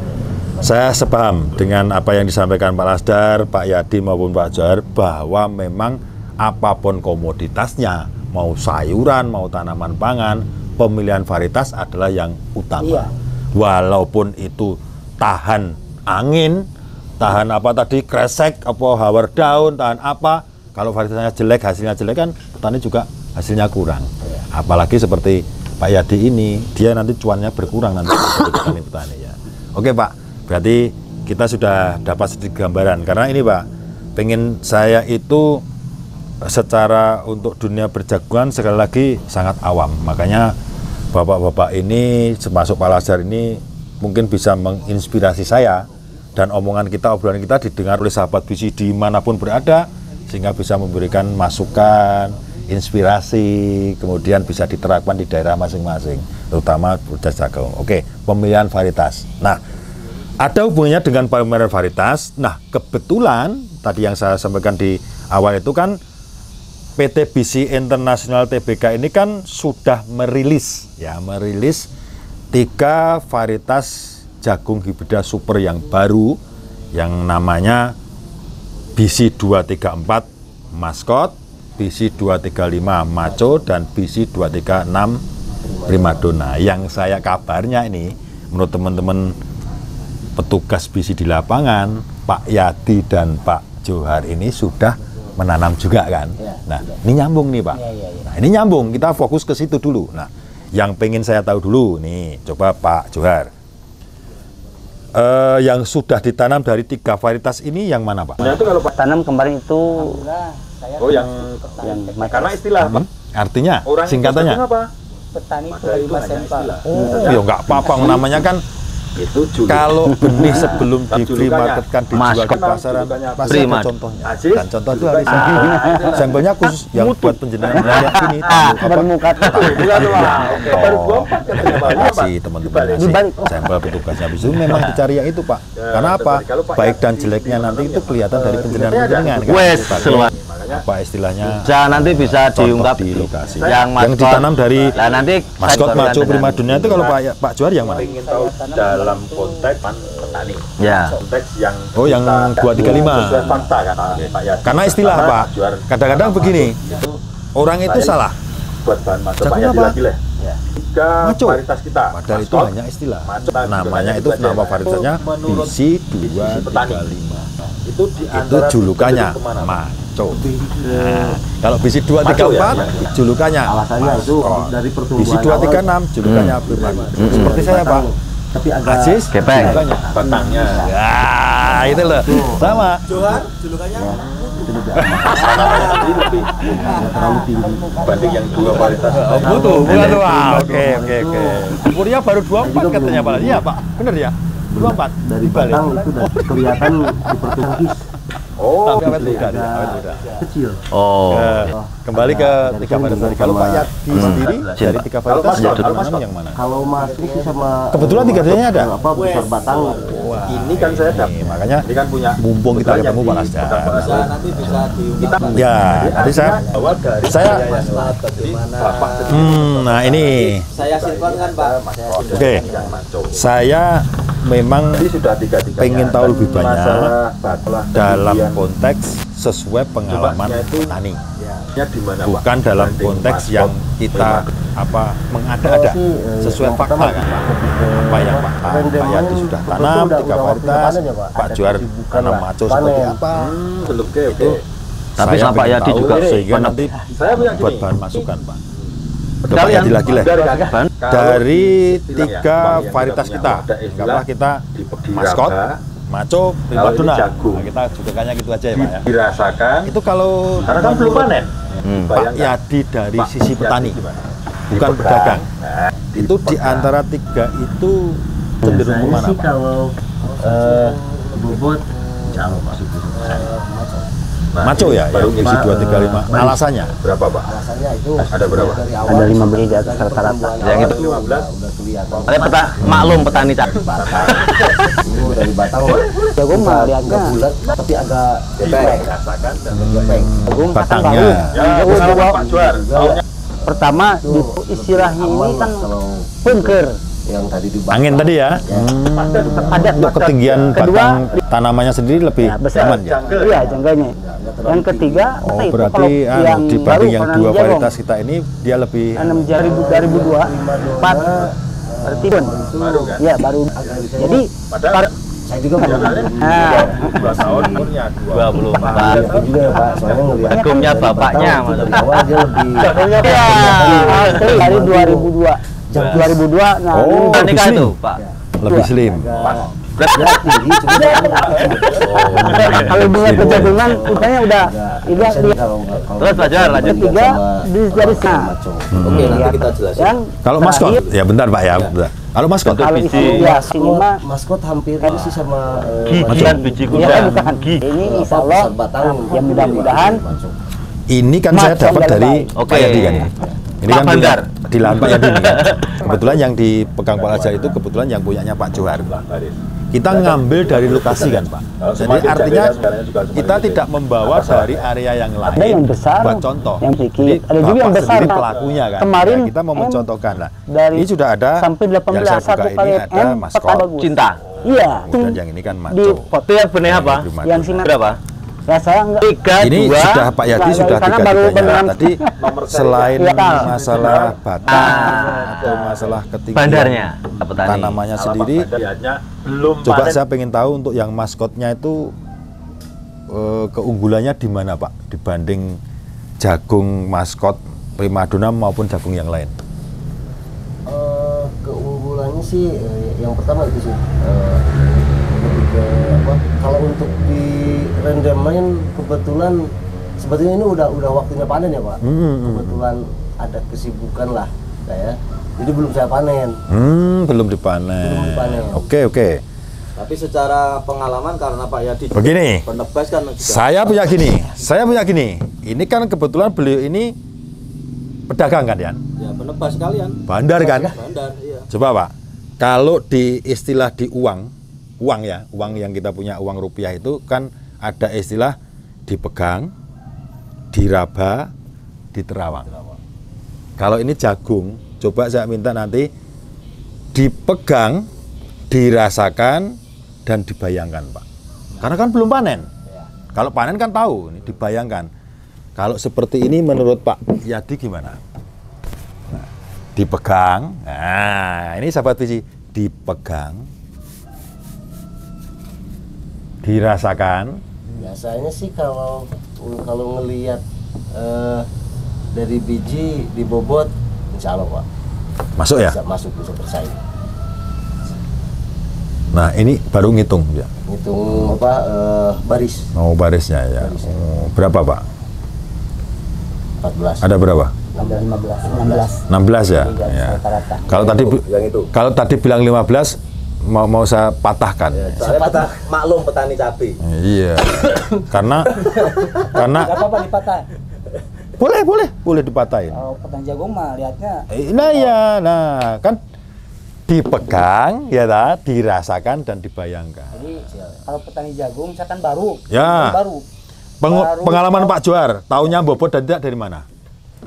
sepaham dengan apa yang disampaikan Pak Lasdar, Pak Yadi maupun Pak Johar, bahwa memang apapun komoditasnya, mau sayuran, mau tanaman pangan, pemilihan varietas adalah yang utama. Iya. Walaupun itu tahan angin, tahan apa tadi, kresek, apa hawar daun, tahan apa, kalau varietasnya jelek, hasilnya jelek kan petani juga hasilnya kurang. Apalagi seperti Pak Yadi ini, dia nanti cuannya berkurang nanti petani-petani ya. Oke Pak, berarti kita sudah dapat sedikit gambaran. Karena ini Pak, pengen saya itu secara untuk dunia berjagoan sekali lagi sangat awam. Makanya bapak-bapak ini, termasuk Pak Lasdar ini, mungkin bisa menginspirasi saya, dan omongan kita, obrolan kita didengar oleh sahabat BC dimanapun berada, sehingga bisa memberikan masukan, inspirasi, kemudian bisa diterapkan di daerah masing-masing, terutama Budaya Jagung. Oke, pemilihan varietas. Nah, ada hubungannya dengan pemilihan varietas. Nah, kebetulan tadi yang saya sampaikan di awal itu kan PT BC International Tbk ini kan sudah merilis 3 varietas jagung hibrida super yang baru yang namanya BC 234 Maskot, BC 235 Maco, dan BC 236 Primadona. Yang saya kabarnya ini, menurut teman-teman petugas BC di lapangan, Pak Yadi dan Pak Johar ini sudah menanam juga kan. Nah, ini nyambung nih Pak. Nah, ini nyambung, kita fokus ke situ dulu. Nah, yang pengen saya tahu dulu nih, coba Pak Johar. Yang sudah ditanam dari 3 varietas ini yang mana Pak? Nah, itu kalau Pak Tanam kemarin itu oh yang karena istilah Pak. Artinya, Orang singkatannya? apa? petani Padahal itu hanya istilah. Oh, ya nggak apa-apa, namanya kan Itu julukan. kalau benih sebelum di free Julukannya. market kan dijual di pasaran, Julukannya pasti ada Primat. contohnya. Aziz. Dan contoh itu harus sampelnya khusus yang buat penjenengan wilayah ini. bermuka Bukan tuh, Pak. Oke, baru 24 katanya Pak. Ini, Pak. Si teman-teman ngasih sampel petugasnya habis itu memang dicari yang itu Pak. Karena apa? Kalau Pak Baik dan Yadi jeleknya nanti itu kelihatan dari penjenengan kan. Wes, Dipakai seluas. apa istilahnya? Bisa nanti bisa contoh diungkap di lokasi. yang Yang ditanam dari Nah, nanti Maskot, saya Maco, dengan- Primadona itu kalau Pak Johar yang mana? ingin tahu dalam konteks petani. Ya. Konteks yang Oh, yang 235. sesuai fakta kan Pak Yadi. Karena istilah Karena Pak, Johar kadang-kadang begini, orang itu baik salah. buat bahan masuk Pak Jagung Yadi apa? lagi lah. 3 Maco. varietas kita. Padahal itu Maskot, hanya istilah. Maco, Namanya juga itu aja. nama varietasnya Menurut BC 235. itu di Itu antara julukannya cenderung kemana, Pak? Maco. Nah, kalau BC 234 Maco ya? julukannya Alasannya itu Maskot. dari BC pertumbuhan 236 julukannya Primadona. Seperti saya Pak. tapi agak Aziz Gepeng. julukannya. Batangnya. Ya, itu loh. Sama. Johar julukannya Namanya sendiri lebih terlalu tinggi. banding yang 2 varietas. Oh, butuh, bukan tuh. Ah, Oke. Umurnya baru 24 katanya Pak. Iya, Pak. Bener ya? 24. Dari Dibalik. batang itu kelihatan di pertumbuhan his Oh, Tapi awet muda, dia, awet muda. kecil. Oh. Kembali ke 3 varietas tadi. Kalau Pak Yadi sendiri dari 3 varietas Maskot, yang kalau menanam Maskot. yang mana? Kalau Mas ini sama Kebetulan 3-tiganya ada? apa besar batang Wah, ini kan saya dapat. nih, makanya Ini kan punya mumpung kita kebetulan ketemu yang Pak di Lasdar. bisa nanti bisa diungkap Ya, nanti saya awal dari saya- masalah bagaimana Bapak nah ini saya sinkronkan Pak. oke. Saya memang Ini sudah 3-3 pengen tahu lebih banyak dalam kemudian konteks sesuai pengalaman Coba, itu- petani, ya di mana, Pak? bukan dalam Banding konteks Maskot, yang kita apa mengada-ada, sesuai yang fakta pertama, kan Pak. Apa yang Pak Yadi sudah tanam 3 varietas, Pak Johar tanam Maco seperti apa, belum oke. Tapi saya sama Pak pengen Yadi tahu juga sehingga pernah. nanti Saya punya buat gini. bahan masukan Pak. Ke Pak Kalian Yadi lagi lah. Ban? Dari istilah 3 yang varietas punya, kita, ada istilah anggaplah kita di Maskot, Raba, Maco, Kalau ini Primadona. jagung. Nah, kita judukannya gitu aja ya Pak ya. dirasakan Itu kalau karena kan belum menurut panen. Pak Bayangkan. Yadi dari Pak sisi Yadi petani, gimana? bukan Di pedagang. Nah, Itu di antara 3 itu cenderung Biasanya kemana sih Pak? kalau bobot jauh masuk Maco ya, baru yang isi 235. Alasannya? Berapa Pak? Alasannya itu Ada berapa? dari awal Ada 5 beli di atas rata-rata. Yang itu 15. udah kelihatan. Maklum petani cak. Dulu dari Batang Jagung mah lihatnya. nggak bulat tapi agak gepeng. Rasakan dan Gepeng. Jagung kan Batangnya. baru. ya Jagung pengalaman bawa. Pak Juar. Taunya Pertama di istilahnya ini kan Kalau punker. yang tadi di Batang. Angin tadi ya. Padat. Untuk ketinggian Kedua, batang tanamannya sendiri lebih ya, besar. aman ya. Iya, jangkanya. Yang ketiga, Oh, itu berarti kalau yang dibanding baru yang karena dua jagung. varietas kita ini dia lebih 6 jari 2002, 4 berarti pun. baru kan? Iya, baru. Jadi Padahal Saya juga mau nah, 2 tahun umurnya 24. Itu juga ya Pak, soalnya ngelihat Jagungnya bapaknya, dari awal dia lebih Ya, asli dari 2002. 2002, nah Oh, ini lebih slim. Pak. Lebih slim. dia tinggi cuma Kalau bunga kejagungan, udaranya udah terus Pak Johar, lanjut. Ketiga, di dari sana. Oke, nanti kita jelasin. Yang Kalau maskot, ya bentar Pak ya. Bentar. Kalau maskot, kalau isi ya sini mah maskot hampir sih sama biji kuda. Bukan. Ini insya Allah ya mudah-mudahan ini kan saya Maskot dapat yang dari baik. Pak Yadi kan. Ini kan punya di lahan Pak Yadi ini kan. Kebetulan yang di Pegang Pak Ajar itu kebetulan yang punyanya Pak Johar. Kita ngambil dari lokasi kan Pak. Jadi artinya kita tidak membawa dari area yang lain. Ada yang besar, buat contoh. yang sedikit. Jadi Ada juga yang Bapak besar, sendiri Pak. pelakunya kan. Kemarin Ya, kita mau mencontohkan lah. dari Ini sudah ada sampai 18 yang saya buka satu ini kali ada M, maskot. peta bagus. Cinta. Iya. Kemudian yang ini kan Di maco. foto yang benih apa? Yang sinar berapa? Ya saya enggak. 3, Ini sudah Pak Yadi sudah karena tiga baru tiganya. beneran. Tadi selain Iya, Kak. masalah batang atau masalah ketinggian Bandarnya, tanamannya sendiri, belum coba panen. saya pengen tahu untuk yang maskotnya itu keunggulannya di mana Pak dibanding jagung maskot primadona maupun jagung yang lain. keunggulannya sih yang pertama itu sih lebih ke apa, kalau untuk di rendemen kebetulan sebetulnya ini udah waktunya panen ya Pak. Kebetulan ada kesibukan lah saya, jadi belum saya panen. Belum dipanen. Belum dipanen. Oke. Tapi secara pengalaman karena Pak Yadi juga Begini. penebas kan juga. Saya punya gini. Ini kan kebetulan beliau ini pedagang kan, Yan? Ya penebas kalian. Bandar kan? Bandar, iya. Coba Pak, kalau di istilah di uang ya, uang yang kita punya, uang rupiah itu kan ada istilah dipegang, diraba, diterawang. Kalau ini jagung, coba saya minta nanti dipegang, dirasakan, dan dibayangkan Pak. Karena kan belum panen. Kalau panen kan tahu, ini dibayangkan. Kalau seperti ini menurut Pak Yadi gimana? Nah, dipegang, nah ini sahabat visi, dipegang, dirasakan. Biasanya sih kalau ngelihat dari biji dibobot, insya Allah Pak Masuk ya? bisa bersaing. Nah ini baru ngitung ya. Ngitung apa baris Oh barisnya ya. Oh, berapa Pak? 14. Ada berapa? Ada 15, 16 ya. Iya, Ya. rata-rata. Kalau tadi bilang 15 mau saya patahkan. Soalnya maklum petani cabai. Iya. karena Gak apa-apa dipatah. boleh dipatahin. Kalau petani jagung mah lihatnya Nah kan dipegang ya dirasakan dan dibayangkan. jadi kalau petani jagung misalkan baru Ya. baru Pengalaman Pak Johar, taunya bobot dan tidak dari mana?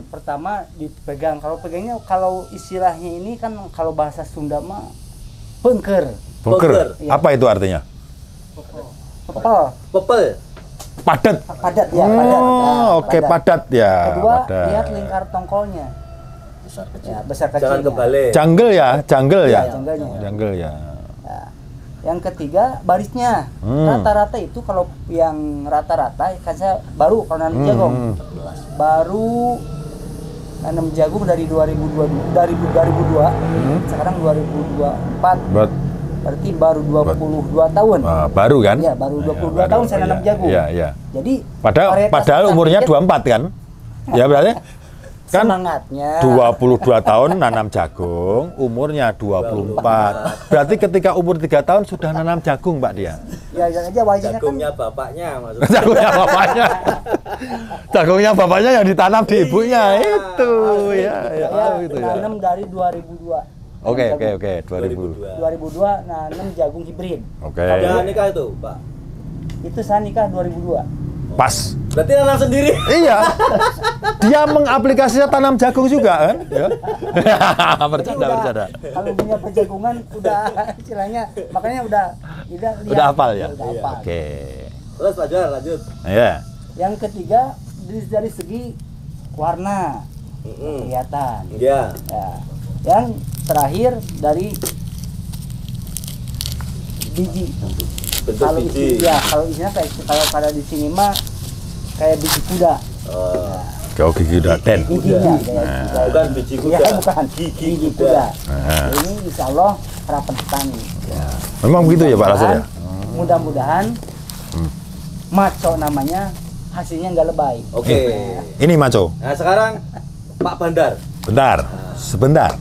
pertama dipegang. Kalau pegangnya, kalau istilahnya ini kan kalau bahasa Sunda mah pengker. Bongker. Iya. Apa itu artinya? Pepel. Padat. Padat ya, padat. Nah, Oke, padat ya. Kedua, padat. lihat lingkar tongkolnya. Besar kecil. Ya, besar kecilnya. Jangan kebalik. Jungle ya. Iya, junglenya. Jungle ya. Ya. Yang ketiga, barisnya. Rata-rata itu kalau yang rata-rata kan saya baru kalau nanam jagung. Baru nanam jagung dari 2002, sekarang 2024. Berarti baru 22 tahun. Baru kan? Ya, baru 22 tahun saya nanam jagung. Iya. Jadi Padahal umurnya 24 kan? Ya berarti? Kan semangatnya 22 tahun nanam jagung, umurnya 24. Berarti ketika umur 3 tahun sudah nanam jagung, Pak dia. ya yang aja wajahnya kan Jagungnya bapaknya maksudnya. Jagungnya bapaknya. Jagungnya bapaknya yang ditanam di ibunya itu ya. Ya, saya itu ya. nanam dari 2002. Oke, Jagung. 2000. 2002 nanam jagung hibrid. Oke. Udah nikah itu, Pak? Itu saya nikah 2002. Pas. Berarti nanam sendiri. Iya. Dia mengaplikasikan tanam jagung juga kan? Ya. Bercanda. Kalau punya pejagungan udah istilahnya makanya udah Udah hafal ya? Udah hafal. Oke. Terus Pak Johar lanjut. Iya. Yang ketiga dari segi warna kelihatan. Iya. Ya. Yang terakhir dari biji. Bentuk Kalau biji. ya kalau isinya kayak kalau pada di sini mah kayak biji kuda. Oh, Kau gigi udah ten. Bijinya kayak bukan biji kuda. Ya, bukan Gigi kuda. Nah. Ini insya Allah harapan petani. Memang begitu ya Pak Rasul ya? Mudah-mudahan maco namanya hasilnya nggak lebay. Oke. Ini maco. Nah, sekarang Pak Bandar. Bentar, sebentar.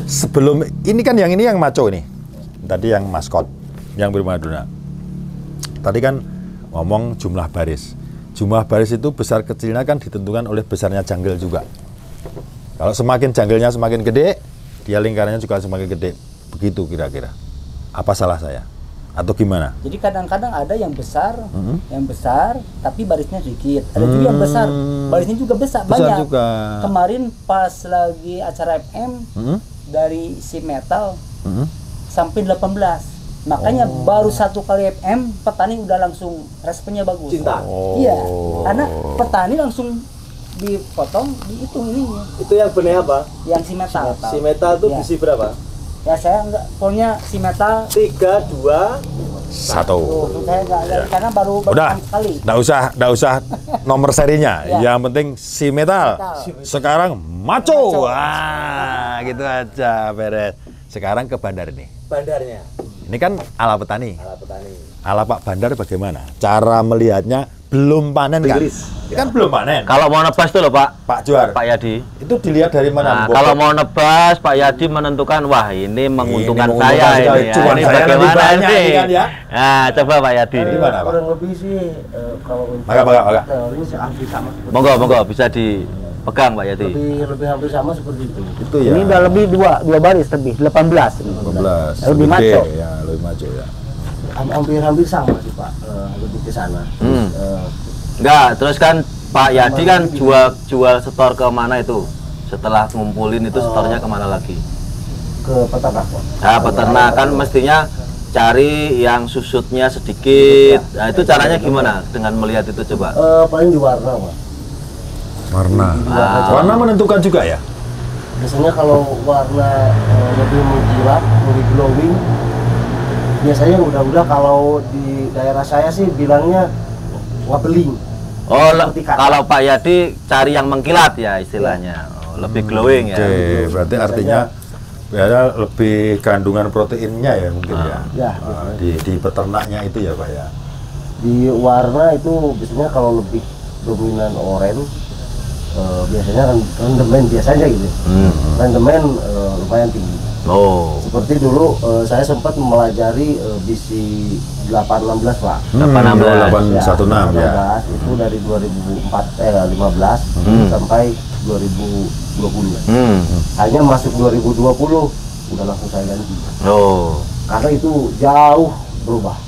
Sebelum ini kan yang ini yang maco ini. Tadi yang maskot, yang bermaduna. Tadi kan ngomong jumlah baris. Jumlah baris itu besar kecilnya kan ditentukan oleh besarnya janggel juga. Kalau semakin janggelnya semakin gede, dia lingkarannya juga semakin gede. Begitu kira-kira. Apa salah saya? Atau gimana? Jadi kadang-kadang ada yang besar tapi barisnya sedikit. Ada juga yang besar, barisnya juga besar, Besar banyak. juga. Kemarin pas lagi acara FM dari si metal sampai 18. Makanya baru satu kali FM petani udah langsung responnya bagus. Cinta. Iya, karena petani langsung dipotong, dihitung ininya. Itu yang benih apa? Yang si metal. Si metal itu Ya. biji berapa? Ya saya enggak, pokoknya si metal 3, 2. Satu. saya enggak, karena baru Udah, sekali. nggak usah nomor serinya. Ya. Yang penting si metal. Metal. Sekarang maco. Wah, gitu aja beres. Sekarang ke Bandar ini. Bandarnya. Ini kan ala petani. Ala petani. Ala Pak Bandar bagaimana? Cara melihatnya belum panen kan? Kan belum panen. Kalau mau nebas tuh loh Pak, Pak Juar. Pak Yadi. Itu dilihat dari mana? Nah, kalau mau nebas, Pak Yadi menentukan, wah ini menguntungkan menguntungkan saya sekali. ini. Cuan Ini saya lebih bagaimana banyak sih? ini kan ya? Nah, coba Pak Yadi. Gimana, Pak? Kurang lebih sih kalau untuk Maka. teori sih hampir sama seperti Monggo, bisa dipegang Pak Yadi. lebih hampir sama seperti itu. Itu ya. Ini udah lebih dua baris lebih 18. 15. Lebih maco. Ya, lebih maco ya. Hampir sama sih Pak, lebih ke sana. Enggak, terus kan Pak Yadi kan jual setor ke mana itu? Setelah ngumpulin itu setornya kemana lagi? Ke peternak Pak. Nah, peternak kan mestinya cari yang susutnya sedikit. Nah, itu caranya gimana dengan melihat itu coba? Paling di warna Pak. Warna. Warna menentukan juga ya? Biasanya kalau warna lebih mengkilap, lebih glowing, biasanya udah kalau di daerah saya sih bilangnya wabeling. Oh, kalau Pak Yadi cari yang mengkilat ya istilahnya. Oh, lebih glowing ya. Oke, berarti artinya ya lebih kandungan proteinnya ya mungkin ya. Ya, Di peternaknya itu ya Pak ya. di warna itu biasanya kalau lebih dominan oranye, biasanya rendemen biasanya gitu. Rendemen lumayan tinggi. Oh, Seperti dulu saya sempat melajari bisi 816 Pak. 816. 816 ya. 816 itu dari 2015 sampai 2020. Hanya masuk 2020 udah langsung saya ganti. Oh. Karena itu jauh berubah.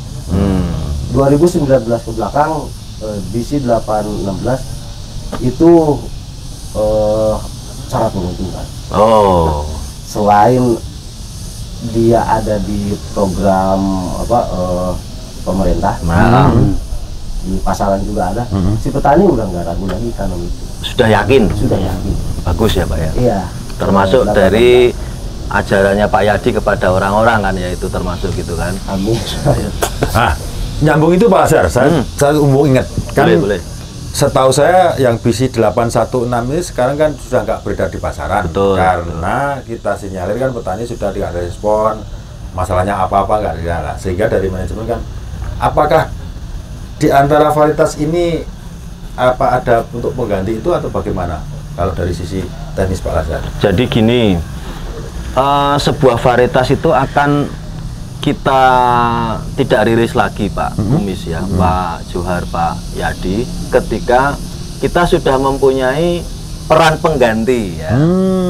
2019 ke belakang bisi 816 itu sangat menguntungkan. Oh. Selain dia ada di program pemerintah, di pasaran juga ada, si petani udah nggak ragu lagi tanam itu. Sudah yakin? Sudah yakin. Bagus ya Pak ya. Iya. Termasuk dari ajarannya Pak Yadi kepada orang-orang kan ya itu termasuk gitu kan. Amin. Nah, nyambung itu Pak Azhar, saya umum ingat kan. Boleh. Setahu saya yang bisi 816 ini sekarang kan sudah nggak beredar di pasaran. Betul. Karena kita sinyalir kan petani sudah tidak ada respon, masalahnya apa-apa nggak ada. Sehingga dari manajemen kan, apakah di antara varietas ini apa ada untuk pengganti itu atau bagaimana? kalau dari sisi teknis Pak Lazar? Jadi gini, sebuah varietas itu akan kita tidak rilis lagi Pak Kumis ya, Pak Johar, Pak Yadi, ketika kita sudah mempunyai peran pengganti ya,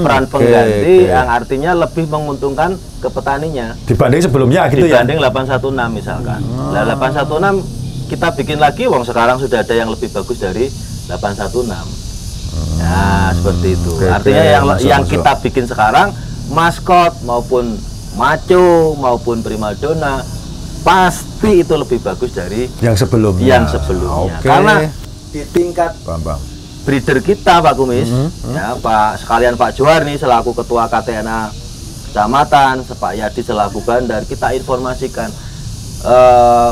peran pengganti yang artinya lebih menguntungkan ke petaninya dibanding sebelumnya gitu ya? dibanding 816 misalkan. Nah 816 kita bikin lagi, wong sekarang sudah ada yang lebih bagus dari 816. Nah seperti itu. Artinya yang kita bikin sekarang maskot maupun maco maupun primadona pasti itu lebih bagus dari yang sebelumnya. Karena di tingkat breeder kita Pak Kumis, ya Pak sekalian Pak Johar nih selaku ketua KTNA kecamatan, Pak Yadi selaku bandar, kita informasikan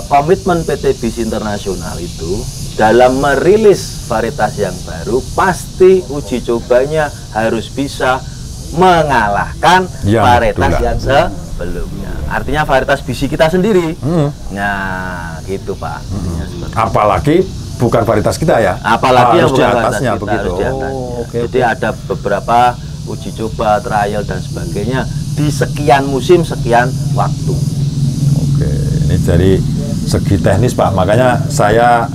komitmen PT BIS Internasional itu dalam merilis varietas yang baru pasti uji cobanya harus bisa mengalahkan varietas yang sebelumnya. Artinya varietas BIS kita sendiri. Nah, gitu Pak. Apalagi bukan varietas kita ya? Apalagi yang bukan varietas kita, begitu. harus di atasnya. Jadi ada beberapa uji coba, trial dan sebagainya di sekian musim, sekian waktu. Oke, ini dari segi teknis Pak, makanya saya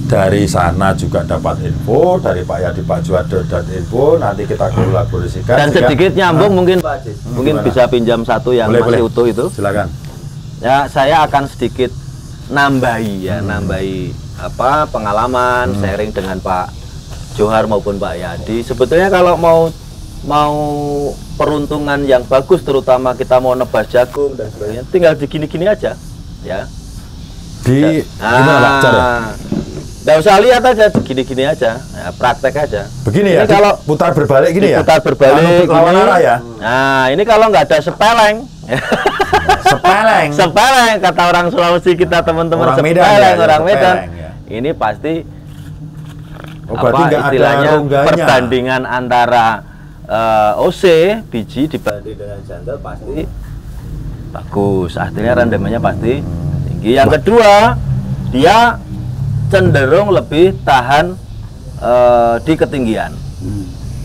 dari sana juga dapat info, dari Pak Yadi, Pak Johar dapat info, nanti kita kolaborasikan. Dan sedikit nyambung mungkin Pak Aziz, mungkin bisa pinjam satu yang masih utuh itu. Silakan. Ya, saya akan sedikit nambahi ya, nambahi pengalaman, sharing dengan Pak Johar maupun Pak Yadi. Sebetulnya kalau mau peruntungan yang bagus, terutama kita mau nebas jagung dan sebagainya, tinggal digini-gini aja, ya. Gimana Pak cara? Nggak usah lihat aja, gini-gini aja, ya, praktek aja. Begini ya, kalau putar berbalik gini ya? Putar berbalik lawan arah ya? Nah, ini kalau nggak ada sepeleng. Sepeleng kata orang Sulawesi kita, teman-teman, orang Medan. Ini pasti istilahnya perbandingan antara OC biji dibanding dengan jantel pasti bagus, artinya rendemennya pasti tinggi. Yang kedua, dia cenderung lebih tahan di ketinggian.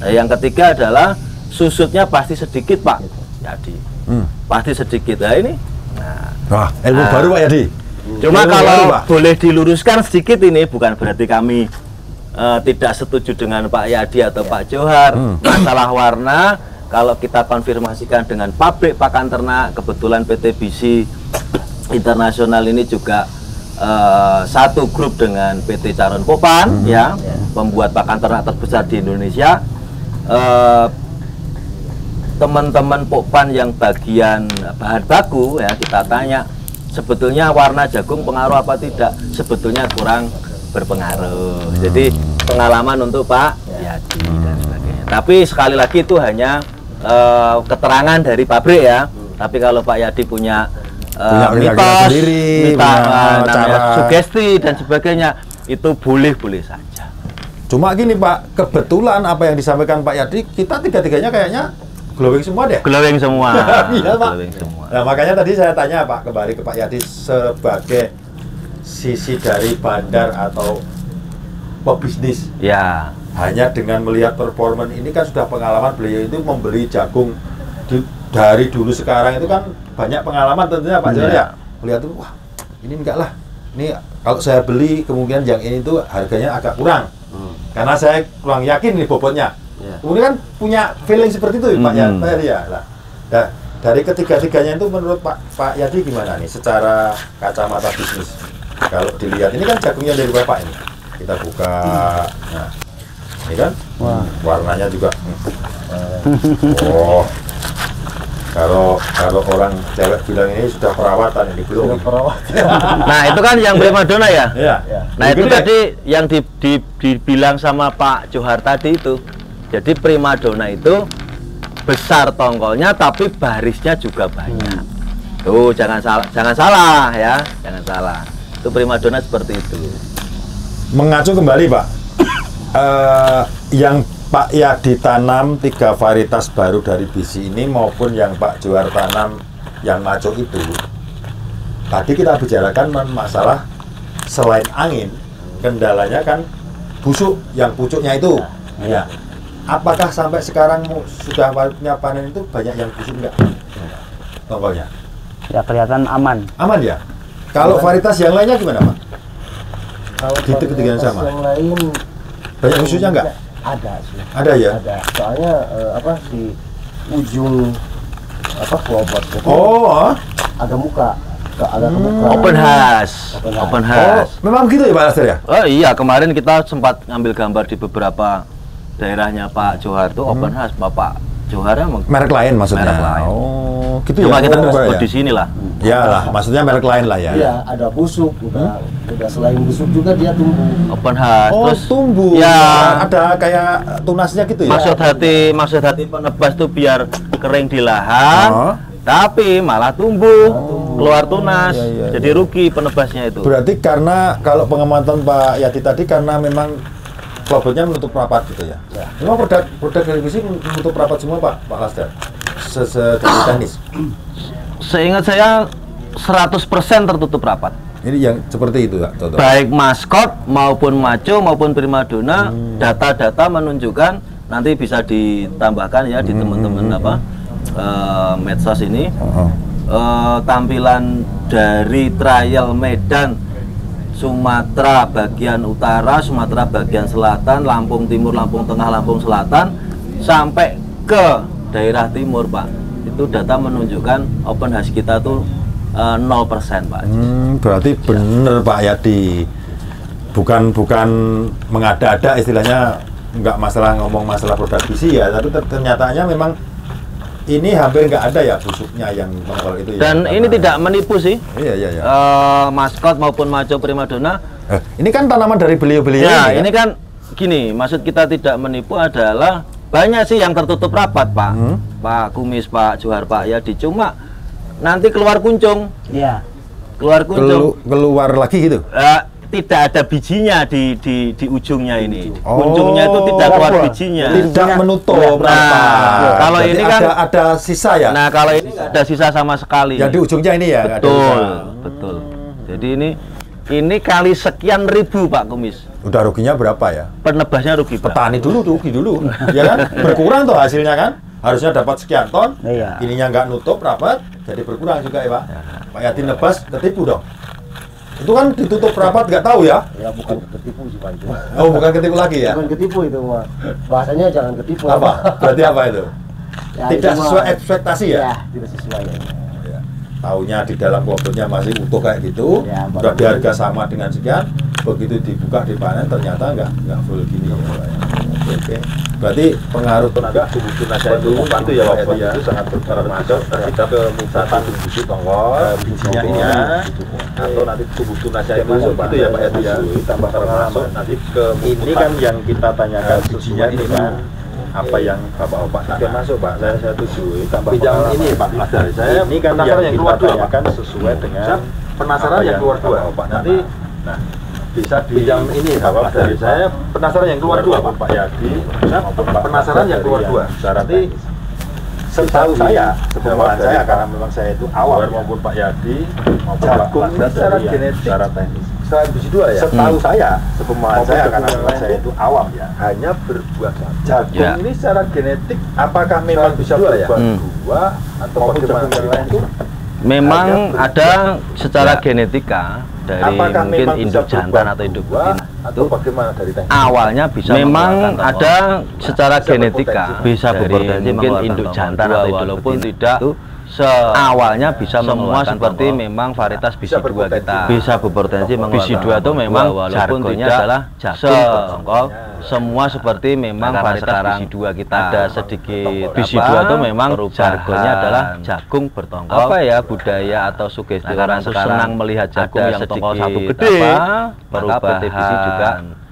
Nah, yang ketiga adalah susutnya pasti sedikit Pak Yadi, pasti sedikit. Nah ini ilmu baru Pak Yadi. Cuma kalau boleh diluruskan sedikit, ini bukan berarti kami tidak setuju dengan Pak Yadi atau Pak Johar. Masalah warna, kalau kita konfirmasikan dengan pabrik pakan ternak, kebetulan PT BIS Internasional ini juga satu grup dengan PT Caron Popan, ya, pembuat pakan ternak terbesar di Indonesia. Teman-teman Popan yang bagian bahan baku, ya, kita tanya sebetulnya warna jagung pengaruh apa tidak, sebetulnya kurang berpengaruh. Jadi pengalaman untuk Pak Yadi dan sebagainya. Tapi sekali lagi itu hanya keterangan dari pabrik ya. Tapi kalau Pak Yadi punya mitos, sugesti dan sebagainya, itu boleh-boleh saja. Cuma gini Pak, kebetulan apa yang disampaikan Pak Yadi, kita tiga-tiganya kayaknya glowing semua deh. Glowing semua. Iya Pak. Glowing semua. Nah makanya tadi saya tanya Pak, kembali ke Pak Yadi sebagai sisi dari bandar atau pebisnis. Ya. Hanya dengan melihat performan ini kan sudah pengalaman beliau itu membeli jagung dari dulu sekarang itu kan banyak pengalaman tentunya Pak Johar ya. Melihat tuh, wah ini enggak lah. Ini kalau saya beli kemungkinan yang ini tuh harganya agak kurang. Karena saya kurang yakin nih bobotnya. Kemudian kan punya feeling seperti itu Pak Yadi ya. Nah, dari ketiga-tiganya itu menurut Pak Yadi gimana nih secara kacamata bisnis? Kalau dilihat ini kan jagungnya dari Bapak ini. Kita buka. Nah, ini kan warnanya juga. Oh. Kalau orang cewek bilang ini sudah perawatan, ini belum. Nah, itu kan yang primadona ya? Iya. Nah, itu tadi yang dibilang sama Pak Johar tadi itu. Jadi primadona itu besar tongkolnya tapi barisnya juga banyak. Tuh, jangan salah ya, jangan salah. Itu primadona seperti itu. Mengacu kembali Pak, yang Pak Yadi tanam 3 varietas baru dari BIS ini maupun yang Pak Johar tanam yang maco itu, tadi kita bicarakan masalah selain angin, kendalanya kan busuk yang pucuknya itu. Ya. apakah sampai sekarang sudah waktunya panen itu banyak yang busuk nggak tongkolnya? Ya kelihatan aman. Aman ya? Kalau varietas yang lainnya gimana Pak? Kalau Gitu ketinggian varietas sama? yang lain Banyak busuknya nggak? ada sih. Ada ya? Ada. Soalnya apa di ujung apa kelopot itu Oh, ada muka, ada kemuka. Open house. Open house. memang gitu ya Pak Lester ya? Oh iya, kemarin kita sempat ngambil gambar di beberapa daerahnya Pak Johar tuh open house. Bapak Johar emang Merek lain maksudnya? Merek lain. Oh, gitu cuma ya? kita Oh, sebut ya? di sini lah. Ya lah, maksudnya merek lain lah ya? Iya, ada busuk, udah selain busuk juga dia tumbuh. Open house. Oh, Terus tumbuh. ya, Ada kayak tunasnya gitu ya? maksud hati penebas tuh biar kering di lahan, Oh. tapi malah tumbuh, keluar tunas. iya, Jadi rugi penebasnya itu. Berarti karena kalau pengamatan Pak Yati tadi karena memang klobotnya menutup rapat gitu ya? Memang produk dari besi menutup rapat semua Pak Lester? Dari teknis? Seingat saya 100% tertutup rapat. Ini yang seperti itu Pak Toto? Baik maskot maupun maco maupun primadona, data-data menunjukkan, nanti bisa ditambahkan ya di teman-teman medsos ini. Tampilan dari trial Medan, Sumatera bagian utara, Sumatera bagian selatan, Lampung Timur, Lampung Tengah, Lampung Selatan, sampai ke daerah timur Pak. Itu data menunjukkan open house kita tuh 0% Pak. Berarti bener Pak Yadi, bukan mengada-ada istilahnya, nggak masalah ngomong masalah produk besi ya, tapi ternyatanya memang ini hampir nggak ada ya busuknya yang tongkol itu ya. Dan ini tidak menipu sih. Iya. Maskot maupun maco primadona. Ini kan tanaman dari beliau-beliau Ya, ini ini kan gini, maksud kita tidak menipu adalah banyak sih yang tertutup rapat, Pak. Pak Kumis, Pak Johar, Pak Yadi. Cuma nanti keluar kuncung. Iya. Keluar kuncung. keluar lagi gitu. Tidak ada bijinya di ujungnya ini. Kuncungnya itu tidak keluar bijinya. Tidak menutup Nah, rapat. kalau Berarti ini kan ada sisa ya. Nah, kalau ini nggak ada sisa sama sekali. Yang di ujungnya ini ya. nggak ada Betul, sisa. betul. Jadi ini kali sekian ribu Pak Kumis. Udah ruginya berapa ya? Penebasnya rugi Pak. Petani dulu rugi dulu, ya kan? Berkurang tuh hasilnya kan? Harusnya dapat sekian ton, Iya. ininya nggak nutup rapat, jadi berkurang juga ya Pak. Pak Yati nebas ketipu dong. Itu kan ditutup rapat nggak tahu ya? Ya bukan ketipu sih Pak itu. Oh bukan ketipu lagi ya? Bukan ketipu itu Pak. Bahasanya jangan ketipu. Apa? Berarti apa itu? Ya, Tidak cuma- sesuai ekspektasi ya? Ya, tidak sesuai. Ya. Taunya di dalam klobotnya masih utuh kayak gitu, Ya, udah di harga sama dengan sekian, begitu dibuka dipanen ternyata nggak full gini ya Pak ya. Oke. Berarti pengaruh tenaga tubuh tunasnya itu ya Pak ya, itu sangat berperan terhadap kemusatan busuk tongkol, bijinya ini ya, atau nanti tubuh tunasnya itu itu ya Pak ya, tambah termasuk nanti ke ini kan yang kita tanyakan bijinya ini kan apa yang Bapak tanya masuk Pak, saya setuju tambah pengalaman ini Pak dari saya ini kan yang kita tanyakan sesuai dengan penasaran yang keluar dua Pak nanti bisa pinjam ini Bapak dari saya penasaran yang keluar dua Pak Yadi penasaran yang keluar dua berarti setahu saya sepemahaman saya karena memang saya itu awal maupun Pak Yadi maupun jagung ini secara genetik secara teknis selain biji dua ya setahu saya sepemahaman saya karena memang saya itu awam ya hanya berbuah jagung ini secara genetik apakah memang bisa berbuah dua atau bagaimana yang lain itu Memang ada secara genetika dari apakah mungkin memang induk bisa jantan atau induk berbuah betina atau bagaimana dari teknik awalnya bisa memang ada secara genetika bisa berpotensi mungkin induk jantan atau induk walaupun tidak awalnya bisa semua seperti memang varietas bisi dua kita bisa berpotensi bisi dua itu memang jargonnya adalah jagung bertongkol semua seperti memang varietas bisi dua kita ada sedikit bisi dua itu memang jargonnya adalah jagung bertongkol apa ya budaya atau sugesti orang senang melihat jagung yang tongkol satu gede perubahan bisi juga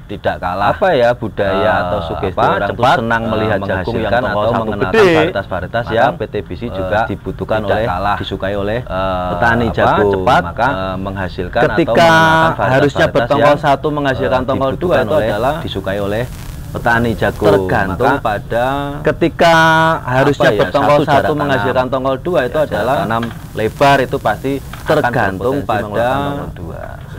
tidak kalah apa ya budaya atau sugesti orang tuh senang melihat jagung yang atau mengenalkan varietas-varietas ya PT BC juga dibutuhkan oleh disukai oleh petani jagung cepat maka menghasilkan ketika harusnya bertongkol satu menghasilkan tongkol dua itu adalah disukai oleh petani jagung tergantung pada ketika harusnya bertongkol satu menghasilkan tongkol dua itu adalah tanam lebar itu pasti tergantung pada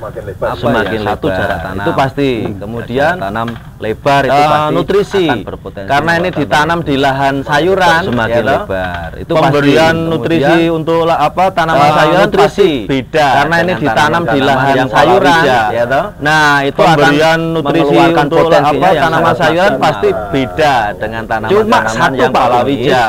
semakin lebar. Semakin lebar. Jarak tanam. Itu pasti. Kemudian tanam lebar itu pasti nutrisi. Akan berpotensi. Karena ini ditanam di lahan sayuran semakin lebar. Itu pemberian nutrisi untuk apa tanaman sayuran nutrisi beda. Karena ini ditanam di lahan sayuran ya toh. Nah, itu pemberian nutrisi untuk apa tanaman sayuran pasti beda dengan tanaman yang palawija.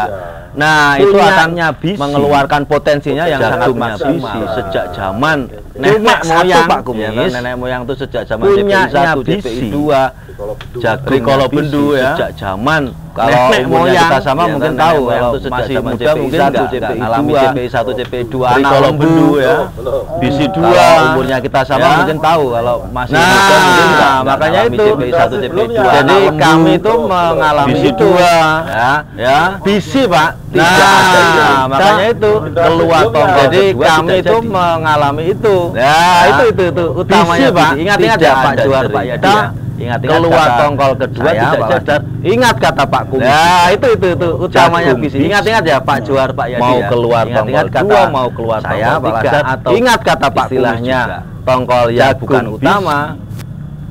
Nah, itu akan mengeluarkan potensinya yang sangat maksimal sejak zaman nenek moyang Pak Kumis. Ya, nenek moyang itu sejak zaman DPI 1, DPI 2, Trikolo Bendu ya. Sejak zaman kalau umurnya kita sama mungkin tahu kalau masih muda mungkin enggak alami DPI 1, DPI 2, Trikolo Bendu ya. Bisi 2 umurnya kita sama mungkin tahu kalau masih muda mungkin enggak. Makanya itu DPI 1, DPI 2. Jadi kami itu mengalami bisi 2 ya. Bisi Pak. Nah, makanya itu keluar tongkol. Jadi kami itu mengalami itu. Ya, itu utamanya Pak. Ingat-ingat ya Pak Juar, Pak Yadi. Ingat-ingat keluar tongkol kedua tidak sadar. Ingat kata Pak Kumis. Ya, itu utamanya visi. Ingat-ingat ya Pak Juar, Pak Yadi. Mau keluar tongkol kedua, mau keluar tongkol tiga atau ingat kata Pak istilahnya tongkol yang bukan utama.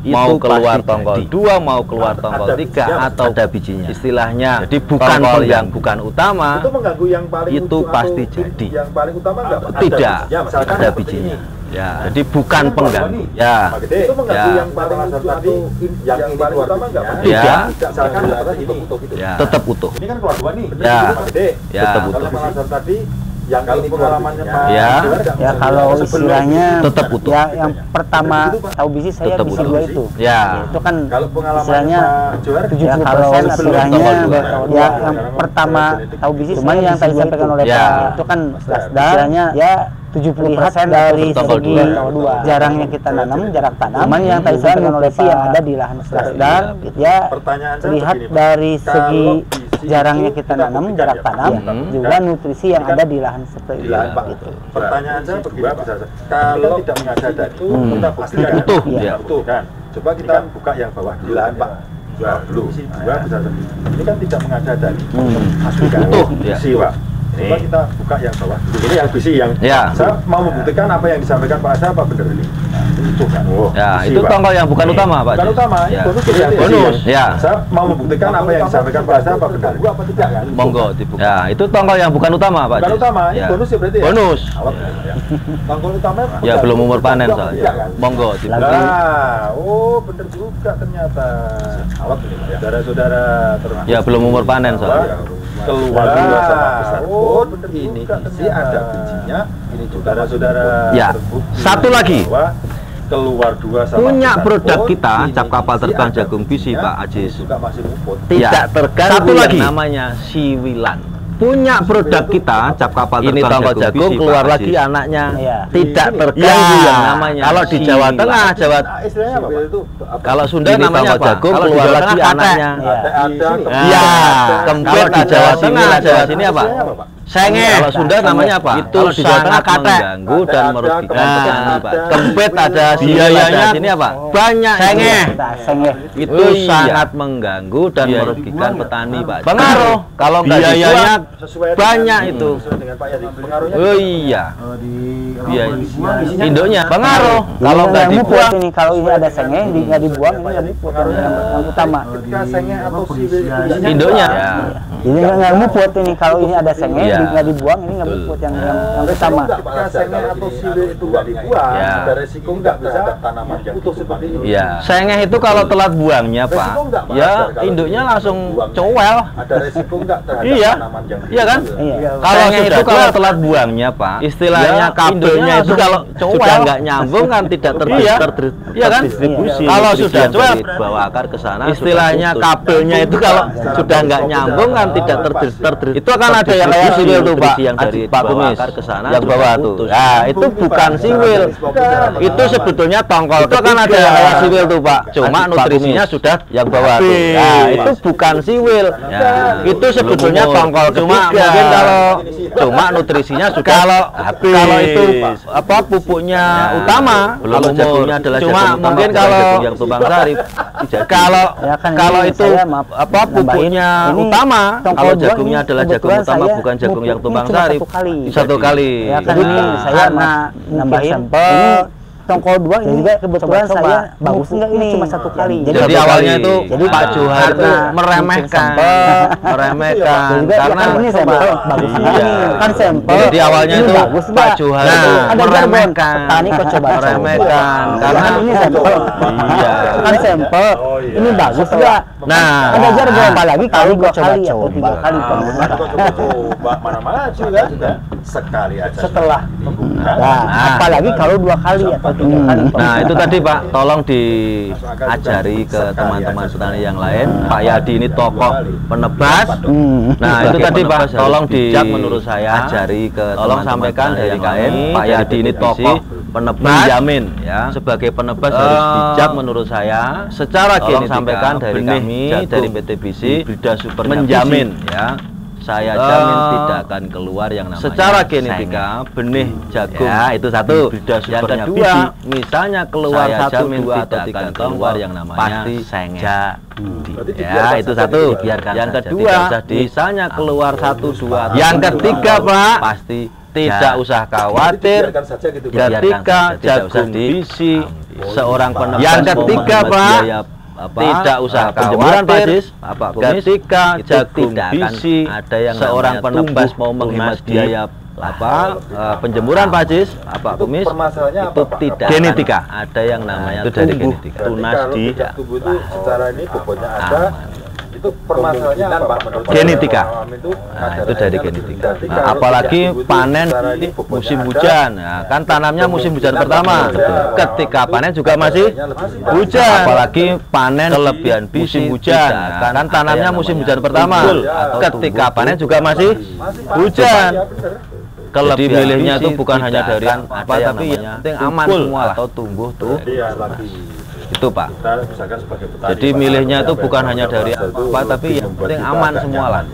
Mau keluar tongkol 2, mau keluar tongkol 3 atau ada bijinya. Istilahnya jadi bukan tongkol yang bukan utama. Itu mengganggu yang paling itu pasti jadi. Yang paling utama enggak? Tidak. Ada bijinya. Ya, jadi bukan pengganggu. Ya. Itu mengganggu yang paling tadi yang paling utama enggak? Ya. Misalkan ini tetap utuh. Ini kan keluar 2 nih. Ya. Tetap utuh. Kalau tadi yang kalau pengalamannya Pak ya kalau istilahnya tetap utuh. Ya, yang pertama tahu biji saya tetap bisi utuh. 2 itu. Ya. Itu kan kalau istilahnya 70% istilahnya ya yang pertama tahu biji cuman yang tadi disampaikan oleh Pak itu kan istilahnya ya 70% dari segi jarangnya kita nanam, jarak tanam. Cuman yang tadi disampaikan oleh Pak yang ada di lahan dasar ya lihat dari segi jarangnya kita nanam, jarak tanam, juga nutrisi yang ada di lahan seperti itu. Pertanyaan saya begini, kalau tidak mengajar itu kita pastikan utuh, utuh kan. Coba kita buka yang bawah di lahan Pak. Jual dulu, isi 2 bisa sendiri. Ini kan tidak mengajar tadi, pastikan utuh, isi Pak. Coba kita buka yang bawah dulu. Ini yang bisi yang saya mau membuktikan apa yang disampaikan Pak Asa apa benar ini. Itu kan. Ya, itu tongkol yang bukan utama, Pak. Bukan utama, ya. Bonus. Bonus. Ya. Saya mau membuktikan apa yang disampaikan Pak Asa apa benar. Apa tidak kan? Monggo dibuka. Ya, itu tongkol yang bukan utama, Pak. Bukan utama, ini bonus ya berarti ya. Bonus. Tongkol utama ya belum umur panen soalnya. Monggo dibuka. Nah, benar juga ternyata. Awak saudara-saudara termasuk. Ya belum umur panen soalnya. Keluar dua sama besar. Benar ini isi ada bijinya. Ini juga saudara. Ya. Satu lagi. Keluar 2 sama punya produk kita cap kapal terbang jagung bisi Pak Ajis juga masih luput. Tidak terganggu. Satu lagi namanya siwilan. Punya produk kita cap kapal terbang tongkol jagung keluar lagi anaknya. Tidak terganggu yang namanya. Kalau di Jawa Tengah, istilahnya apa itu? Kalau Sunda namanya apa? Jagung kalau keluar lagi anaknya. Ya, kalau di Jawa Tengah, Jawa sini apa? Sengeh. Kalau Sunda namanya apa? Itu sangat mengganggu dan merugikan petani, Pak. Kempit ada, biayanya sini apa? Banyak. Sengeh. Itu sangat mengganggu dan merugikan petani, Pak. Pengaruh. Kalau nggak dibuat banyak itu. Oh iya. Biaya induknya pengaruh. Kalau nggak dibuat ini kalau ini ada sengeh nggak dibuang ini nggak dibuat yang utama. Induknya. Ini nggak muput ini kalau ini ada sengeh nggak dibuang ini nggak muput yang utama. Sengeh atau siwil itu nggak dibuang, ada resiko nggak bisa tanaman yang utuh seperti ini. Iya. Sengeh itu kalau telat buangnya Pak, ya induknya langsung cowel. Ada resiko nggak terhadap tanaman yang iya kan? Kalau sengeh itu kalau telat buangnya Pak, istilahnya kabelnya itu kalau sudah nggak nyambung kan tidak terdistribusi. Kalau sudah cowel bawa akar ke sana, istilahnya kabelnya itu kalau sudah nggak nyambung kan tidak terdistribusi. Itu akan ada yang kayak siwil tuh Pak, yang dari Pak Kumis ke sana yang bawah tuh. Nah, itu bukan siwil. Itu sebetulnya tongkol. Itu kan ada yang kayak siwil tuh Pak. Cuma nutrisinya sudah yang bawah tuh. Nah, itu bukan siwil. Itu sebetulnya tongkol. Cuma mungkin kalau nutrisinya sudah kalau itu apa pupuknya utama, kalau jagungnya adalah cuma mungkin kalau yang Tumbang Sari kalau itu apa pupuknya utama, kalau jagungnya adalah jagung utama bukan jagung yang Tumbang Sari satu kali. Ya kan ini saya nambahin sampel tongkol 2 ini juga kebetulan saya bagus enggak ini cuma 1 kali. Jadi awalnya itu Pak Johar itu meremehkan karena ini sampel bagus kan sampel. Jadi awalnya itu Pak Johar meremehkan petani kok coba meremehkan karena ini sampel. Iya. Kan sampel. Ini bagus enggak? Nah, ada jargon apalagi kalau 2 kali atau 3 kali kan. Coba mana-mana juga sekali aja Setelah apalagi kalau 2 kali atau 3 kali. Nah, itu tadi Pak, tolong diajari ke teman-teman petani yang lain. Pak Yadi ini tokoh penebas. Nah, itu tadi Pak, tolong menurut saya ajari ke tolong sampaikan dari kami. Pak Yadi ini tokoh penebas, menjamin ya, sebagai penebas harus bijak menurut saya. Secara genetika sampaikan dari kami dari PTBC menjamin ya, saya jamin tidak akan keluar yang namanya secara genetika benih jagung ya, itu satu. Yang kedua, misalnya keluar 1, 2 atau 3 keluar yang namanya pasti jadi ya, itu satu. Yang kedua, misalnya keluar 1, 2 yang ketiga Pak pasti tidak usah khawatir ketika jagung bisi seorang penebas. Yang ketiga Pak tidak usah khawatir ketika jagung bisi ada yang seorang penebas mau menghemat biaya penjemuran Pak Jis, Pak Kumis, itu tidak genetika. Ada yang namanya itu dari genetika. Tunas di tubuh itu secara ini bobotnya ada. Itu permasalahannya apa Pak? Menurut genetika. Itu dari genetika. Apalagi panen di musim hujan. Nah, kan tanamnya musim hujan pertama. Ketika panen juga masih hujan. Apalagi panen kelebihan musim hujan. Nah, kan tanamnya musim hujan pertama. Ketika panen juga masih hujan. Jadi milihnya itu bukan hanya dari apa, tapi yang penting aman semua atau tumbuh tuh. Itu Pak. Jadi milihnya itu bukan hanya dari apa, tapi yang penting aman semua lah.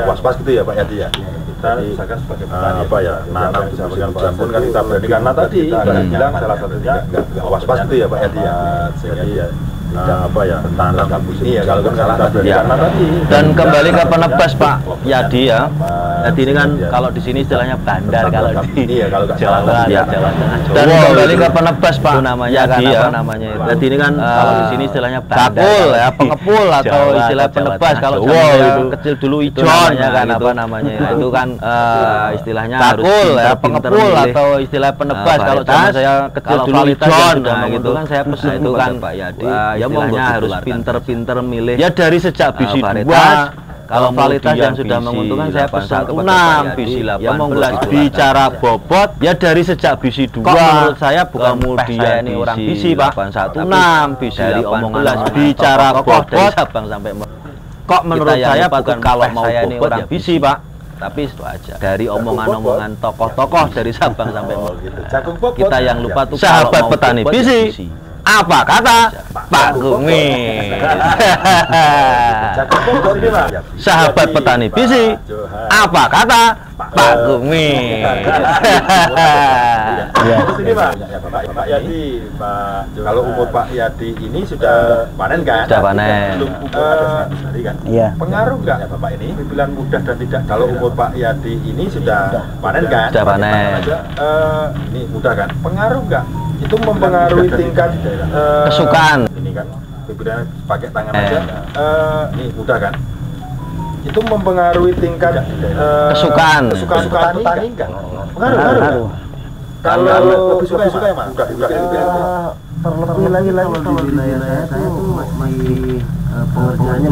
Was-was gitu ya Pak Yadi ya. Kita misalkan sebagai petani apa ya, nanam di musim hujan pun kan kita berani karena tadi kita bilang salah satunya was-was gitu ya Pak Yadi ya. Jadi apa ya, tanam ini ya kalau kan kita berani karena tadi. Dan kembali ke penebas Pak Yadi ya. Yadi ini kan kalau di sini istilahnya bandar, kalau di Jawa Tengah ya. Dan kembali ke penebas Pak namanya Yadi ya. Jadi ini kan kalau di sini istilahnya bakul ya, pengepul atau istilah penebas. Kalau itu kecil dulu ijon ya kan apa namanya itu kan istilahnya bakul ya, pengepul atau istilah penebas. Kalau zaman saya kecil dulu ijon gitu kan saya pesan itu kan Pak Yadi istilahnya harus pinter-pinter milih ya dari sejak bisi 2. Kalau kualitas yang sudah menguntungkan saya pesan 6, bisi 18. Bicara bobot ya dari sejak bisi 2. Menurut saya bukan kemudian ini orang bisi Pak 6, bisi 18. Bicara bobot dari Sabang sampai kok menurut saya bukan kalau mau ini orang bisi Pak, tapi itu aja dari omongan-omongan tokoh-tokoh dari Sabang sampai kita yang lupa tuh sahabat petani bisi. Apa kata Pak Kumis? Sahabat petani bisi, apa kata Pak Kumis? Pak Yadi, kalau umur Pak Yadi ini sudah panen kan? Sudah panen. Iya. Pengaruh nggak Bapak ini? Bilang mudah dan tidak. Kalau umur Pak Yadi ini sudah panen kan? Sudah panen. Ini mudah kan? Pengaruh nggak? Itu mempengaruhi tingkat kesukaan. Ini kan pimpinan pakai tangan aja. Ini mudah kan? Itu mempengaruhi tingkat kesukaan petani enggak? Pengaruh. Kalau lebih suka yang mana? Terlebih lagi kalau di wilayah saya tuh masih pengerjaannya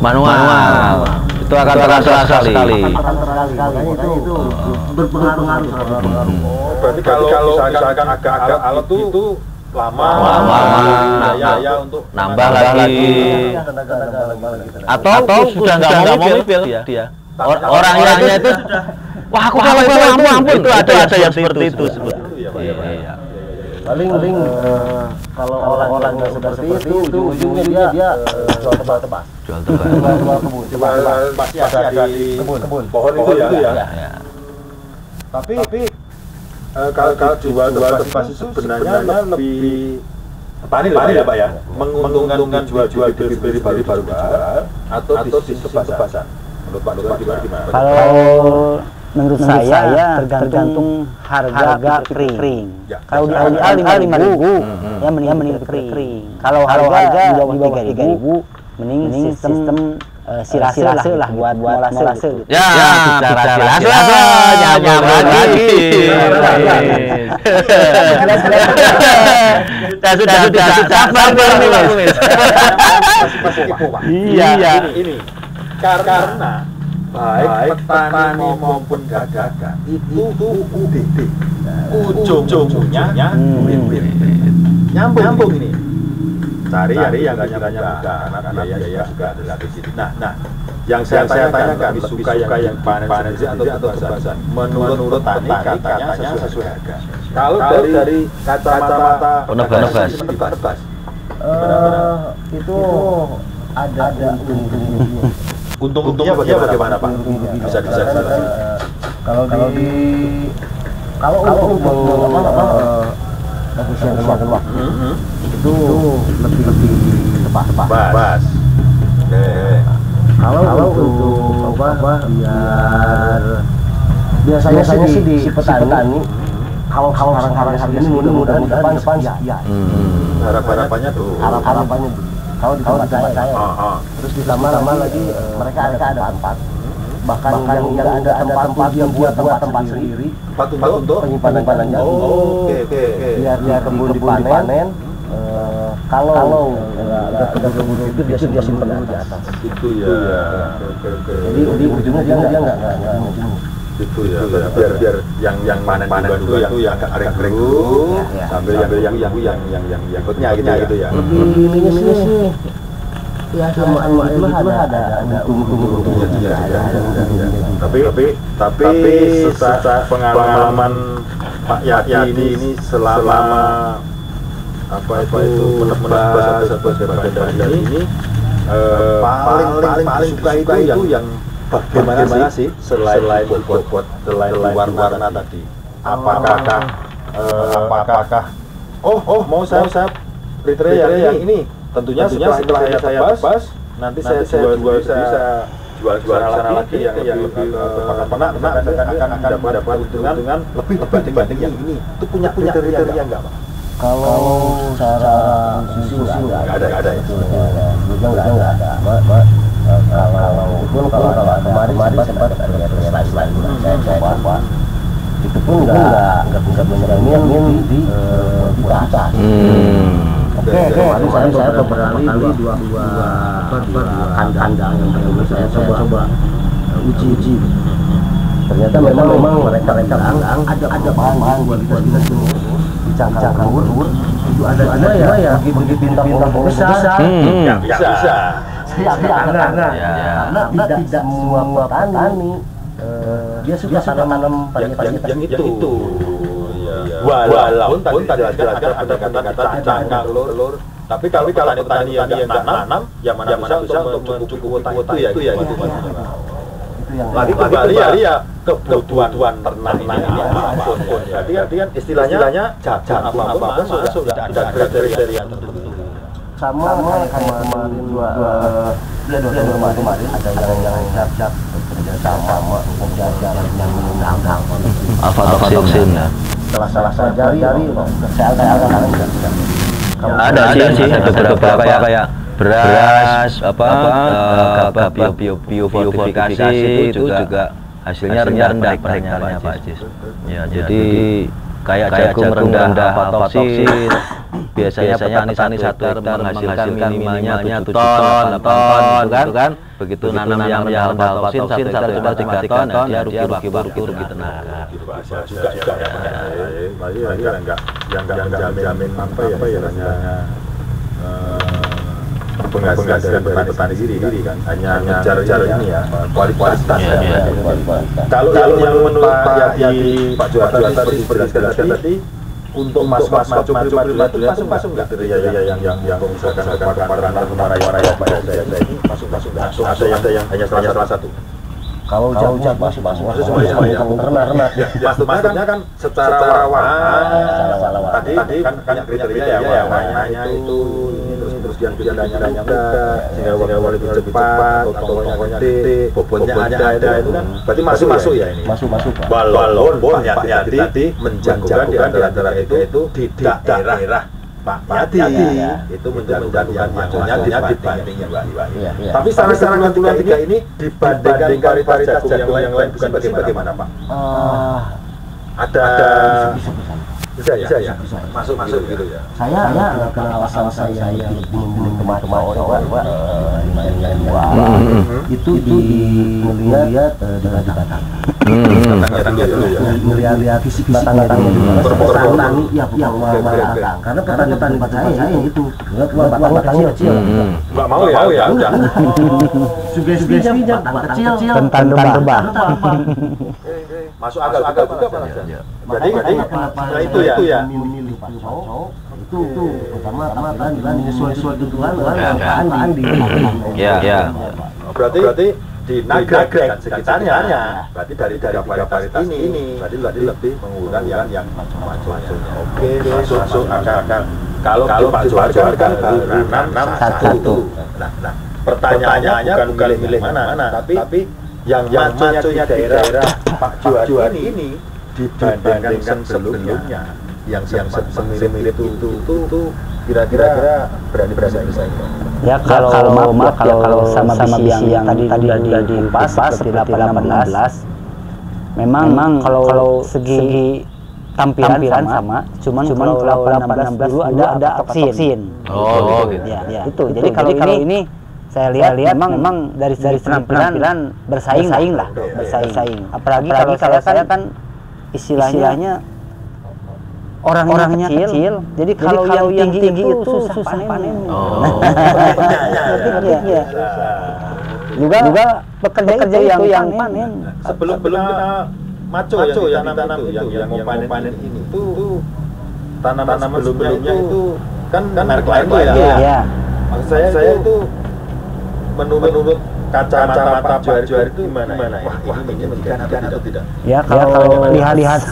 manual. Itu akan terasa sekali. Itu berpengaruh. Berarti kalau misalkan agak-agak alat itu lama ya untuk nambah lagi. Atau sudah nggak mau mobil dia. Orangnya itu wah aku kalau itu ampun itu ada yang seperti itu sebetulnya. Paling kalau orang nggak seperti itu ujungnya dia jual tebas. Jual kebun. Pasti ada di kebun. Pohon itu ya. Tapi kalau jual tebas itu sebenarnya lebih petani ya Pak ya, menguntungkan jual beli baru dijual atau di tebasan. Menurut Pak Dua gimana? Kalau menurut saya tergantung harga kering. Kalau di LDA 5.000 ya mending kering. Kalau harga di bawah 3.000 mending sistem silase lah buat molase gitu. Ya, bicara silase nyamar lagi. Sudah sabar nih Mas. Iya. Ini karena baik petani maupun dagang itu UUDD. Ujung-ujungnya nyambung ini. Cari yang mudah karena biaya juga ada di sini. Nah, yang saya tanyakan lebih suka yang panen sendiri atau tebasan. Menurut petani katanya sesuai harga. Kalau dari kacamata penebas, Itu ada untung-untungnya bagaimana Pak? Bisa dijelaskan. Kalau efisiensi waktu itu lebih tepat. Kalau untuk biar biasanya sih di petani kalau harga ini mudah-mudahan di depan ya. Harapannya tuh. Harapannya kalau di tempat saya. Terus ditambah lagi mereka ada tempat. Bahkan yang ada tempat yang buat tempat sendiri. Tempat untuk penyimpanan jagung. Oke. Biar kebun dipanen. Kalau udah kebun itu dia simpen di atas. Itu ya. Jadi di ujungnya dia nggak Itu ya. Biar yang panen itu yang agak kering dulu. Sambil yang ikutnya gitu ya. Ininya sih. Ya sama itu ada untung-untungnya. Tapi secara pengalaman Pak Yadi ini selama apa itu menebas atau bagian dari ini paling suka itu yang bagaimana sih selain buat selain warna tadi. Apakah mau saya kriteria yang ini? Tentunya setelah saya tebas, nanti saya jual sana lagi yang lebih penak akan dapat keuntungan lebih dibanding yang ini. Itu punya kriteria enggak Pak? Kalau cara susu nggak ada itu. Nggak ada. Kalau kemarin sempat ada slide saya coba. Itu pun nggak menjamin di atas. Oke, saya beberapa kali dua kandang yang pertama saya coba uji. Ternyata memang mereka ada bahan buat kita dicangkang itu ada ya begitu bintang besar. Bisa. Karena tidak semua petani dia suka tanam varietas yang itu. Walaupun tadi ada kata cangkang telur, tapi kalau petani yang nggak tanam, yang mana bisa untuk mencukupi kuota itu ya itu lagi kembali ya kebutuhan ternak ini apapun. Jadi kan istilahnya jajan apapun masuk, ada kriteria tertentu. Sama kemarin dua kemarin ada yang siap kerjasama untuk jalan yang mengundang Aflatoksin ya. Salah jari saya Ada sih beberapa kayak beras biofortifikasi itu juga hasilnya rendah per hektarnya Pak Jis. Ya, jadi kayak jagung rendah aflatoksin biasanya petani 1 hektar menghasilkan minimalnya 7 ton, 8 ton gitu kan. Begitu nanam yang aflatoksin 1 hektar cuma 3 ton, dia rugi tenang. Juga ya, yang jamin apa ya penghasilan dari petani sendiri kan hanya cara ini ya kualitas. Kalau yang menurut Pak Juara tadi seperti tadi untuk masuk itu masuk nggak kriteria yang misalkan warna ya Pak ya ini masuk ada yang hanya salah satu. Kalau jauh masuk maksudnya kan secara warna tadi kan kriteria ya warnanya itu terus yang pikirannya mudah, sehingga waktu lebih cepat, atau tongkolnya gede, bobotnya ada itu kan, berarti masuk ya ini. Masuk Pak. Walaupun hati-hati menjagokan di antara itu di daerah Pak Yadi itu menjagokan yang majunya dibanding yang lain. Tapi secara kebetulan ini dibandingkan varietas jagung yang lain bukan bagaimana Pak? Ada bisa ya? Masuk gitu ya. Saya karena asal saya belum kemarin itu melihat dengan batang. Melihat fisik batangnya ya karena petani saya itu batang kecil. Nggak mau ya udah. Sugesti batang kecil Tentang rebah. Masuk agak juga Pak. Jadi itu ya. Memilih Pak Cok itu pertama kan sesuai kebutuhan orang di. Ya. Berarti di Nagrek dan sekitarnya, berarti dari varietas ini, berarti lebih menggunakan yang macam-macam. Oke, masuk akal. Kalau Pak Johar kan nanam satu. Nah, pertanyaannya bukan milih mana, tapi yang maconya di daerah Pak Johar ini dibandingkan sebelumnya, yang semirip itu kira-kira berani bersaing. Ya kalau sama bisi yang tadi udah dikupas seperti 816 memang kalau segi tampilan sama cuman kalau 816 dulu ada toksin. Oh gitu. Ya itu. Jadi kalau ini saya lihat memang dari penampilan bersaing lah. Apalagi kalau saya kan istilahnya orangnya kecil, jadi kalau yang tinggi itu susah panen. Juga pekerja itu yang panen. Sebelum kita maco yang ditanam itu, yang mau panen ini tuh tanaman sebelumnya itu kan merek lain tuh ya. Maksud saya itu menurut kacamata Pak Johar itu gimana? Wah ini menjanjikan atau tidak? Ya kalau lihat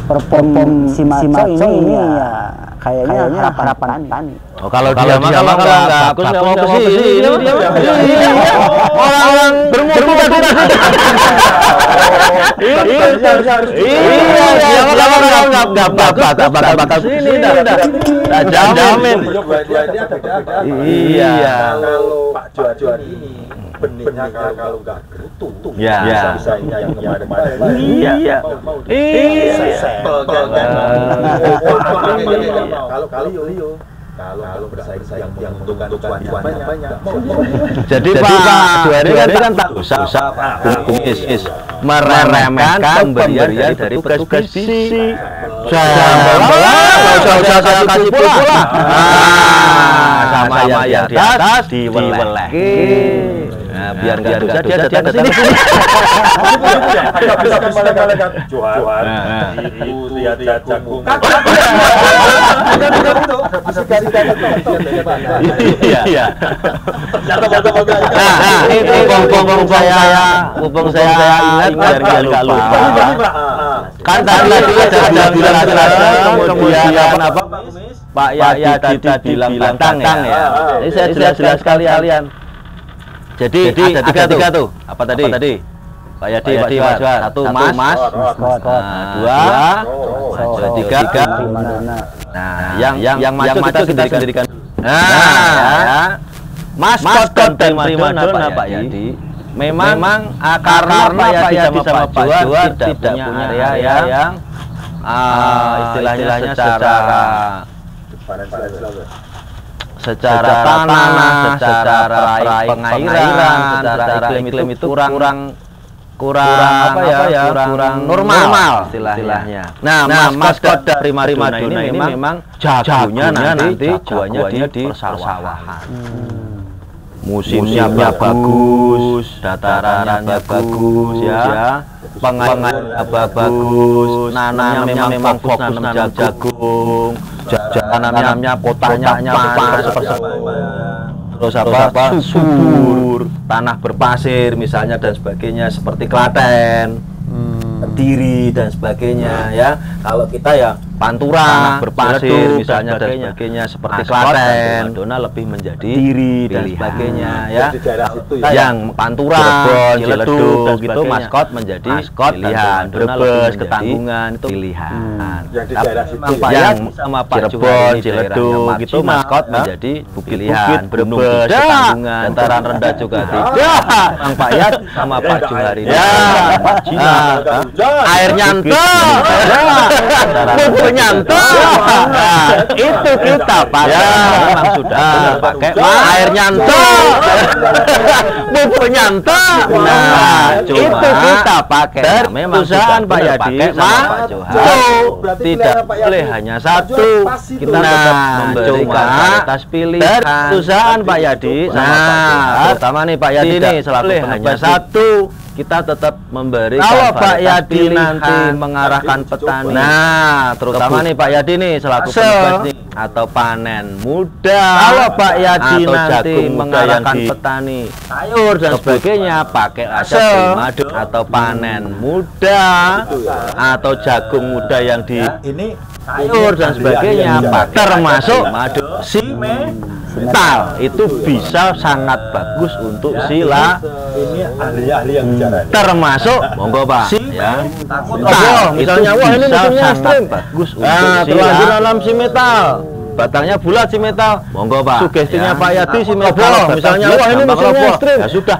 perform si Maco ini ya kayaknya harapan tani. Oh kalau dia mah kalau nggak bagus nggak mau kesini. Orang bermutu tadi. Iya kalau nggak bagus sini dah jamin. Iya. Kalau Pak Johar ini benihnya kalau nggak gerutu, ya bisa yang kemarin-kemarin. Iya. Kalau bersaing yang menguntungkan cuannya banyak. Jadi Pak Johar kan tak usah kumis meremehkan pemberian dari tugas bisi. Usah kasih pula. Sama yang di atas diwelehke. Nah, biar nggak bisa dia datang ke sini. Malaikat Johar itu lihat jagung. Iya. Nah, itu mumpung saya ingat biar nggak lupa. Kan tadi ada bilang kemudian apa? Pak Yadi bilang batang ya. Ini saya jelas kalian. Jadi ada tiga tuh. Apa tadi? Pak Yadi, Pak Johar. Satu mas, dua, tiga. Nah, yang maco kita dirikan. Nah, maskot dan primadona Pak Yadi. Memang karena Pak Yadi sama Pak Johar tidak punya area yang istilahnya secara tanah, secara pengairan, secara iklim itu kurang normal istilahnya. Nah, maskot dari primadona ini memang jagonya nanti dia di persawahan. Musimnya bagus, datarannya bagus ya, pengairannya bagus, nanamnya memang fokus nanam jagung, tanamnya potahnya pas, terus subur, tanah berpasir misalnya dan sebagainya seperti Klaten, Kediri dan sebagainya ya. Kalau kita ya pantura, berpasir misalnya dan sebagainya seperti Klaten, Madonna lebih menjadi diri dan sebagainya ya. Di daerah situ ya. Yang pantura, Ciledug gitu maskot menjadi pilihan. Brebes, Ketanggungan itu pilihan. Yang di daerah situ yang sama Pak Cirebon, Ciledug gitu maskot menjadi pilihan. Brebes, Ketanggungan, dataran rendah juga tidak. Bang Payat sama Pak Johari. Air nyantai, bumbu nyantai, itu kita pakai. Memang sudah pakai air nyantai, bumbu nyantai. Nah, itu kita pakai. Memang perusahaan Pak Yadi sama Pak Johari tidak boleh hanya satu. Kita tetap memberikan varietas pilihan. Perusahaan Pak Yadi sama Pak Johari, terutama nih Pak Yadi ini selalu hanya satu. Kita tetap memberikan kalau Pak Yadi nanti mengarahkan petani, nah terutama nih Pak Yadi nih selaku penebas nih atau panen muda, kalau Pak Yadi nanti mengarahkan petani sayur dan sebagainya pakai aja madu atau panen muda atau jagung muda yang di ini sayur dan sebagainya pakai termasuk madu simetal itu bisa sangat bagus untuk sila. Ini ahli-ahli yang bicara. Termasuk monggo Pak ya. Misalnya wah ini musimnya ekstrim bagus untuk terlanjur alam simetal. Batangnya bulat simetal. Monggo Pak. Sugestinya Pak Yadi simetal. Misalnya wah ini musimnya ekstrim. Ya sudah.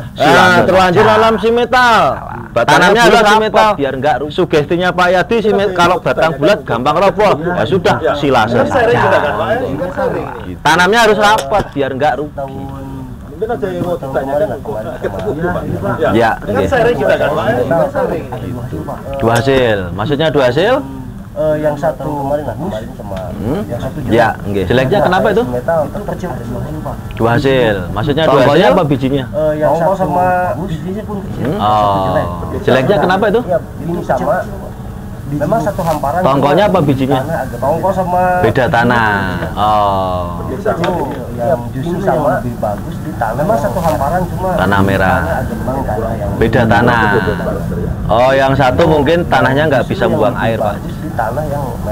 Terlanjur alam simetal. Tanamnya harus simetal biar enggak rugi. Sugestinya Pak Yadi simetal. Kalau batang bulat gampang roboh. Ya sudah silase saja. Tanamnya harus rapat biar enggak rugi. Mungkin ada yang mau ditanyakan ketemu Pak. Ya, kan sering kita kan. Dua hasil. Maksudnya dua hasil? Yang satu kemarin sama yang satu juga. Ya, nggih. Jeleknya kenapa itu? Metal itu kecil Pak. Dua hasil. Maksudnya dua hasil apa bijinya? Yang satu sama bijinya pun kecil. Oh. Jeleknya kenapa itu? Ya, ini sama. Memang satu hamparan. Tongkolnya apa bijinya? Tongkol sama beda tanah. Oh. Yang justru sama lebih bagus di tanah. Memang satu hamparan cuma tanah merah. Beda tanah. Oh, yang satu mungkin tanahnya nggak bisa buang air, Pak.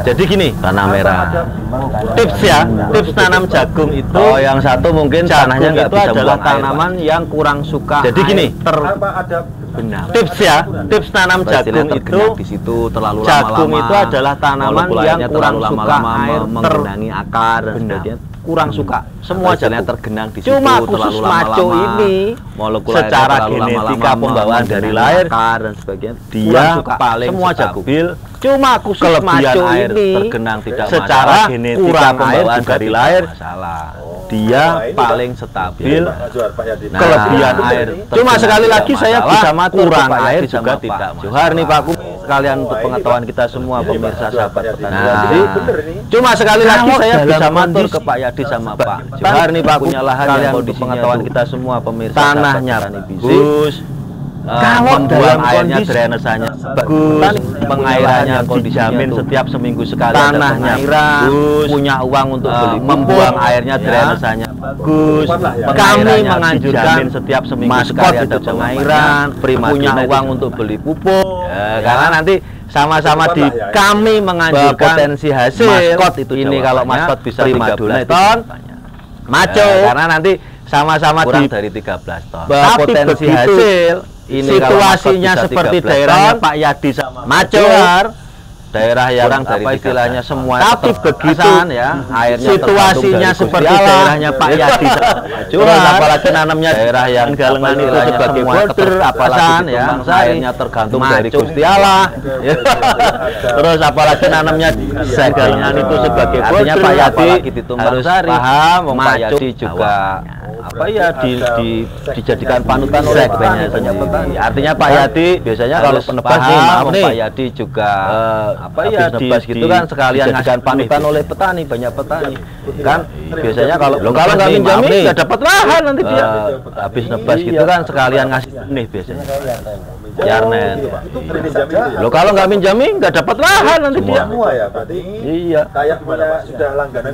Jadi gini, tanah merah. Tips ya, tips tanam jagung itu. Oh, yang satu mungkin tanahnya nggak bisa buang air. Tanaman yang kurang suka. Jadi gini, benar. Tips ya, tips tanam jagung itu di situ terlalu lama-lama. Jagung itu adalah tanaman yang kurang suka air, menggenangi akar dan sebagainya. Kurang suka. Semua jalannya tergenang di situ. Cuma khusus maco ini secara genetika pembawaan dari lahir dan sebagainya dia paling semua stabil. Cuma khusus maco ini tergenang tidak secara genetika pembawaan dari lahir salah. Dia paling stabil. Kelebihan air. Cuma sekali lagi saya bisa matur kurang air juga tidak. Johar nih Pak sekalian untuk pengetahuan kita semua pemirsa sahabat petani. Jadi cuma sekali lagi saya bisa matur ke Pak Yadi sama Pak Johar nih Pak punya lahan yang untuk pengetahuan kita semua pemirsa tanahnya bagus. Kalau dalam airnya drainasenya bagus, pengairannya dijamin setiap seminggu sekali. Tanahnya bagus, punya uang untuk beli membuang airnya drainasenya bagus. Kami menganjurkan setiap seminggu sekali ada pengairan, punya uang untuk beli pupuk. Karena nanti sama-sama di kami menganjurkan potensi hasil maskot itu ini kalau maskot bisa 13 ton maco karena nanti sama-sama kurang dari 13 ton potensi hasil ini situasinya seperti daerahnya Pak Yadi sama Macoar daerah yang dari istilahnya semua tapi begitu ya airnya situasinya seperti daerahnya Pak Yadi Macoar apalagi nanamnya daerah yang galengan itu sebagai border apalagi ya airnya tergantung dari Gusti Allah terus apalagi nanamnya galengan itu sebagai border Pak Yadi harus paham Pak Yadi juga apa ya dijadikan panutan oleh banyak petani. Artinya Pak Yadi biasanya kalau penebas nih, maaf nih, Pak Yadi juga apa ya gitu kan sekalian dijadikan panutan oleh petani, banyak petani. Kan biasanya kalau nggak minjamin nggak dapat lahan nanti dia. Habis nebas gitu kan sekalian ngasih nih biasanya. Yarnet. Lo kalau nggak minjamin nggak dapat lahan nanti dia. Semua ya berarti. Iya. Kayak punya sudah langganan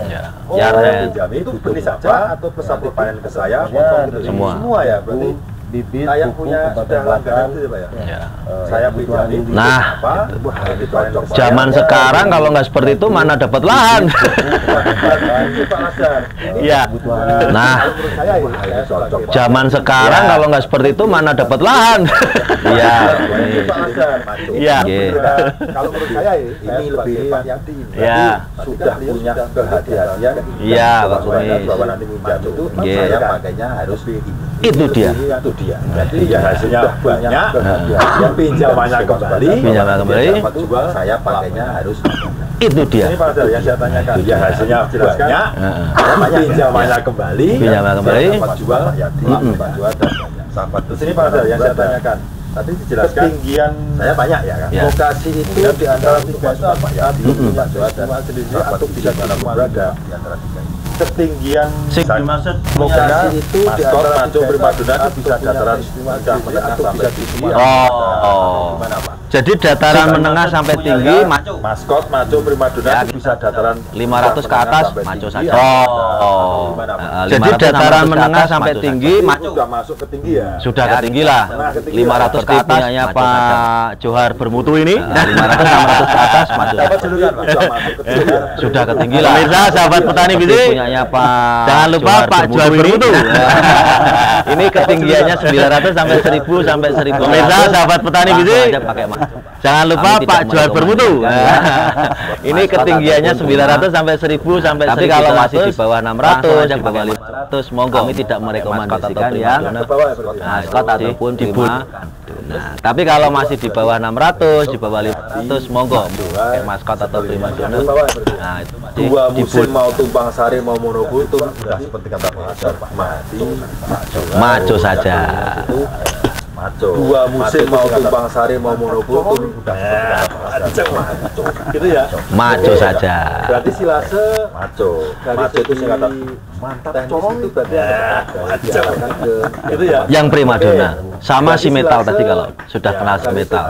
ya. Yarnet. Itu beli saja atau pesat panen ke saya semua. Semua ya berarti. bibit, saya pupuk, punya sudah langganan itu ya Pak ya. Ya. Saya pribadi Nah, apa? Cocok Zaman sekarang kalau nggak seperti itu mana dapat lahan. Pak Lasdar. Iya. Nah, Kalau menurut saya ya, saya cocok. zaman sekarang kalau nggak seperti itu mana dapat lahan. Iya. Pak Lasdar. Iya. Kalau menurut saya ya, ini lebih Pak Yadi ini Ya. sudah punya kehati-hatian. Iya, Pak Waspada Kumis. bahwa nanti minjam itu Iya. saya pakainya harus Itu dia. Itu dia. Jadi ya hasilnya banyak. Pinjamannya kembali. Pinjaman kembali. Dapat jual saya pakainya harus. Itu dia. Ini Pak Lasdar yang saya tanyakan. Ya hasilnya banyak. Pinjamannya kembali. Pinjaman kembali. Saya dapat jual Pak Yadi, Pak Jual dan sahabat. Terus ini Pak Lasdar yang saya tanyakan. Tadi dijelaskan ketinggian saya banyak ya kan. Ya. Lokasi itu di antara tiga itu Pak Yadi, Pak Jual dan Pak sendiri atau bisa mana berada di antara tiga ini. Ketinggian Dimaksud lokasi itu di antara Maco Primadona itu bisa dataran rendah menengah sampai tinggi. Oh. Gimana Pak? Jadi dataran menengah sampai tinggi Maskot Maco Primadona itu bisa dataran 500 ke atas maco saja. Oh. Gimana Pak? Jadi dataran menengah sampai tinggi Itu sudah masuk ke tinggi ya. sudah ketinggi lah. 500 ke atas punyanya Pak Johar Bermutu ini. 500 600 ke atas maco Dapat saja. julukan Pak, sudah masuk ke tinggi. Sudah ketinggi lah. Pemirsa, sahabat petani bisik, punyanya Pak jangan lupa Pak Johar Bermutu. Ini ketinggiannya 900 sampai 1000 sampai 1000. Pemirsa, sahabat petani bisik, aja pakai maco. jangan lupa Kami Pak tidak Johar Bermutu. Ini ketinggiannya 900 sampai 1000 sampai 1000. Tapi kalau masih di bawah 600, di bawah 500, monggo. Kami tidak merekomendasikan yang maskot ataupun dibun. Nah, tapi kalau masih di bawah 600, di bawah 500, monggo pakai maskot atau primadona. Nah, itu masih Dua musim dibun. mau tumpang sari mau monokultur sudah seperti kata Pak Lasdar Pak mati Maco saja. maco. Dua musim mau tumpang sari mau monokultur sudah seperti kata Pak Lasdar maco. Gitu ya. Maco saja. Berarti silase maco. Maco itu singkatan mantap corong itu berarti maco ke gitu ya. Yang primadona sama si metal tadi kalau sudah kenal si metal.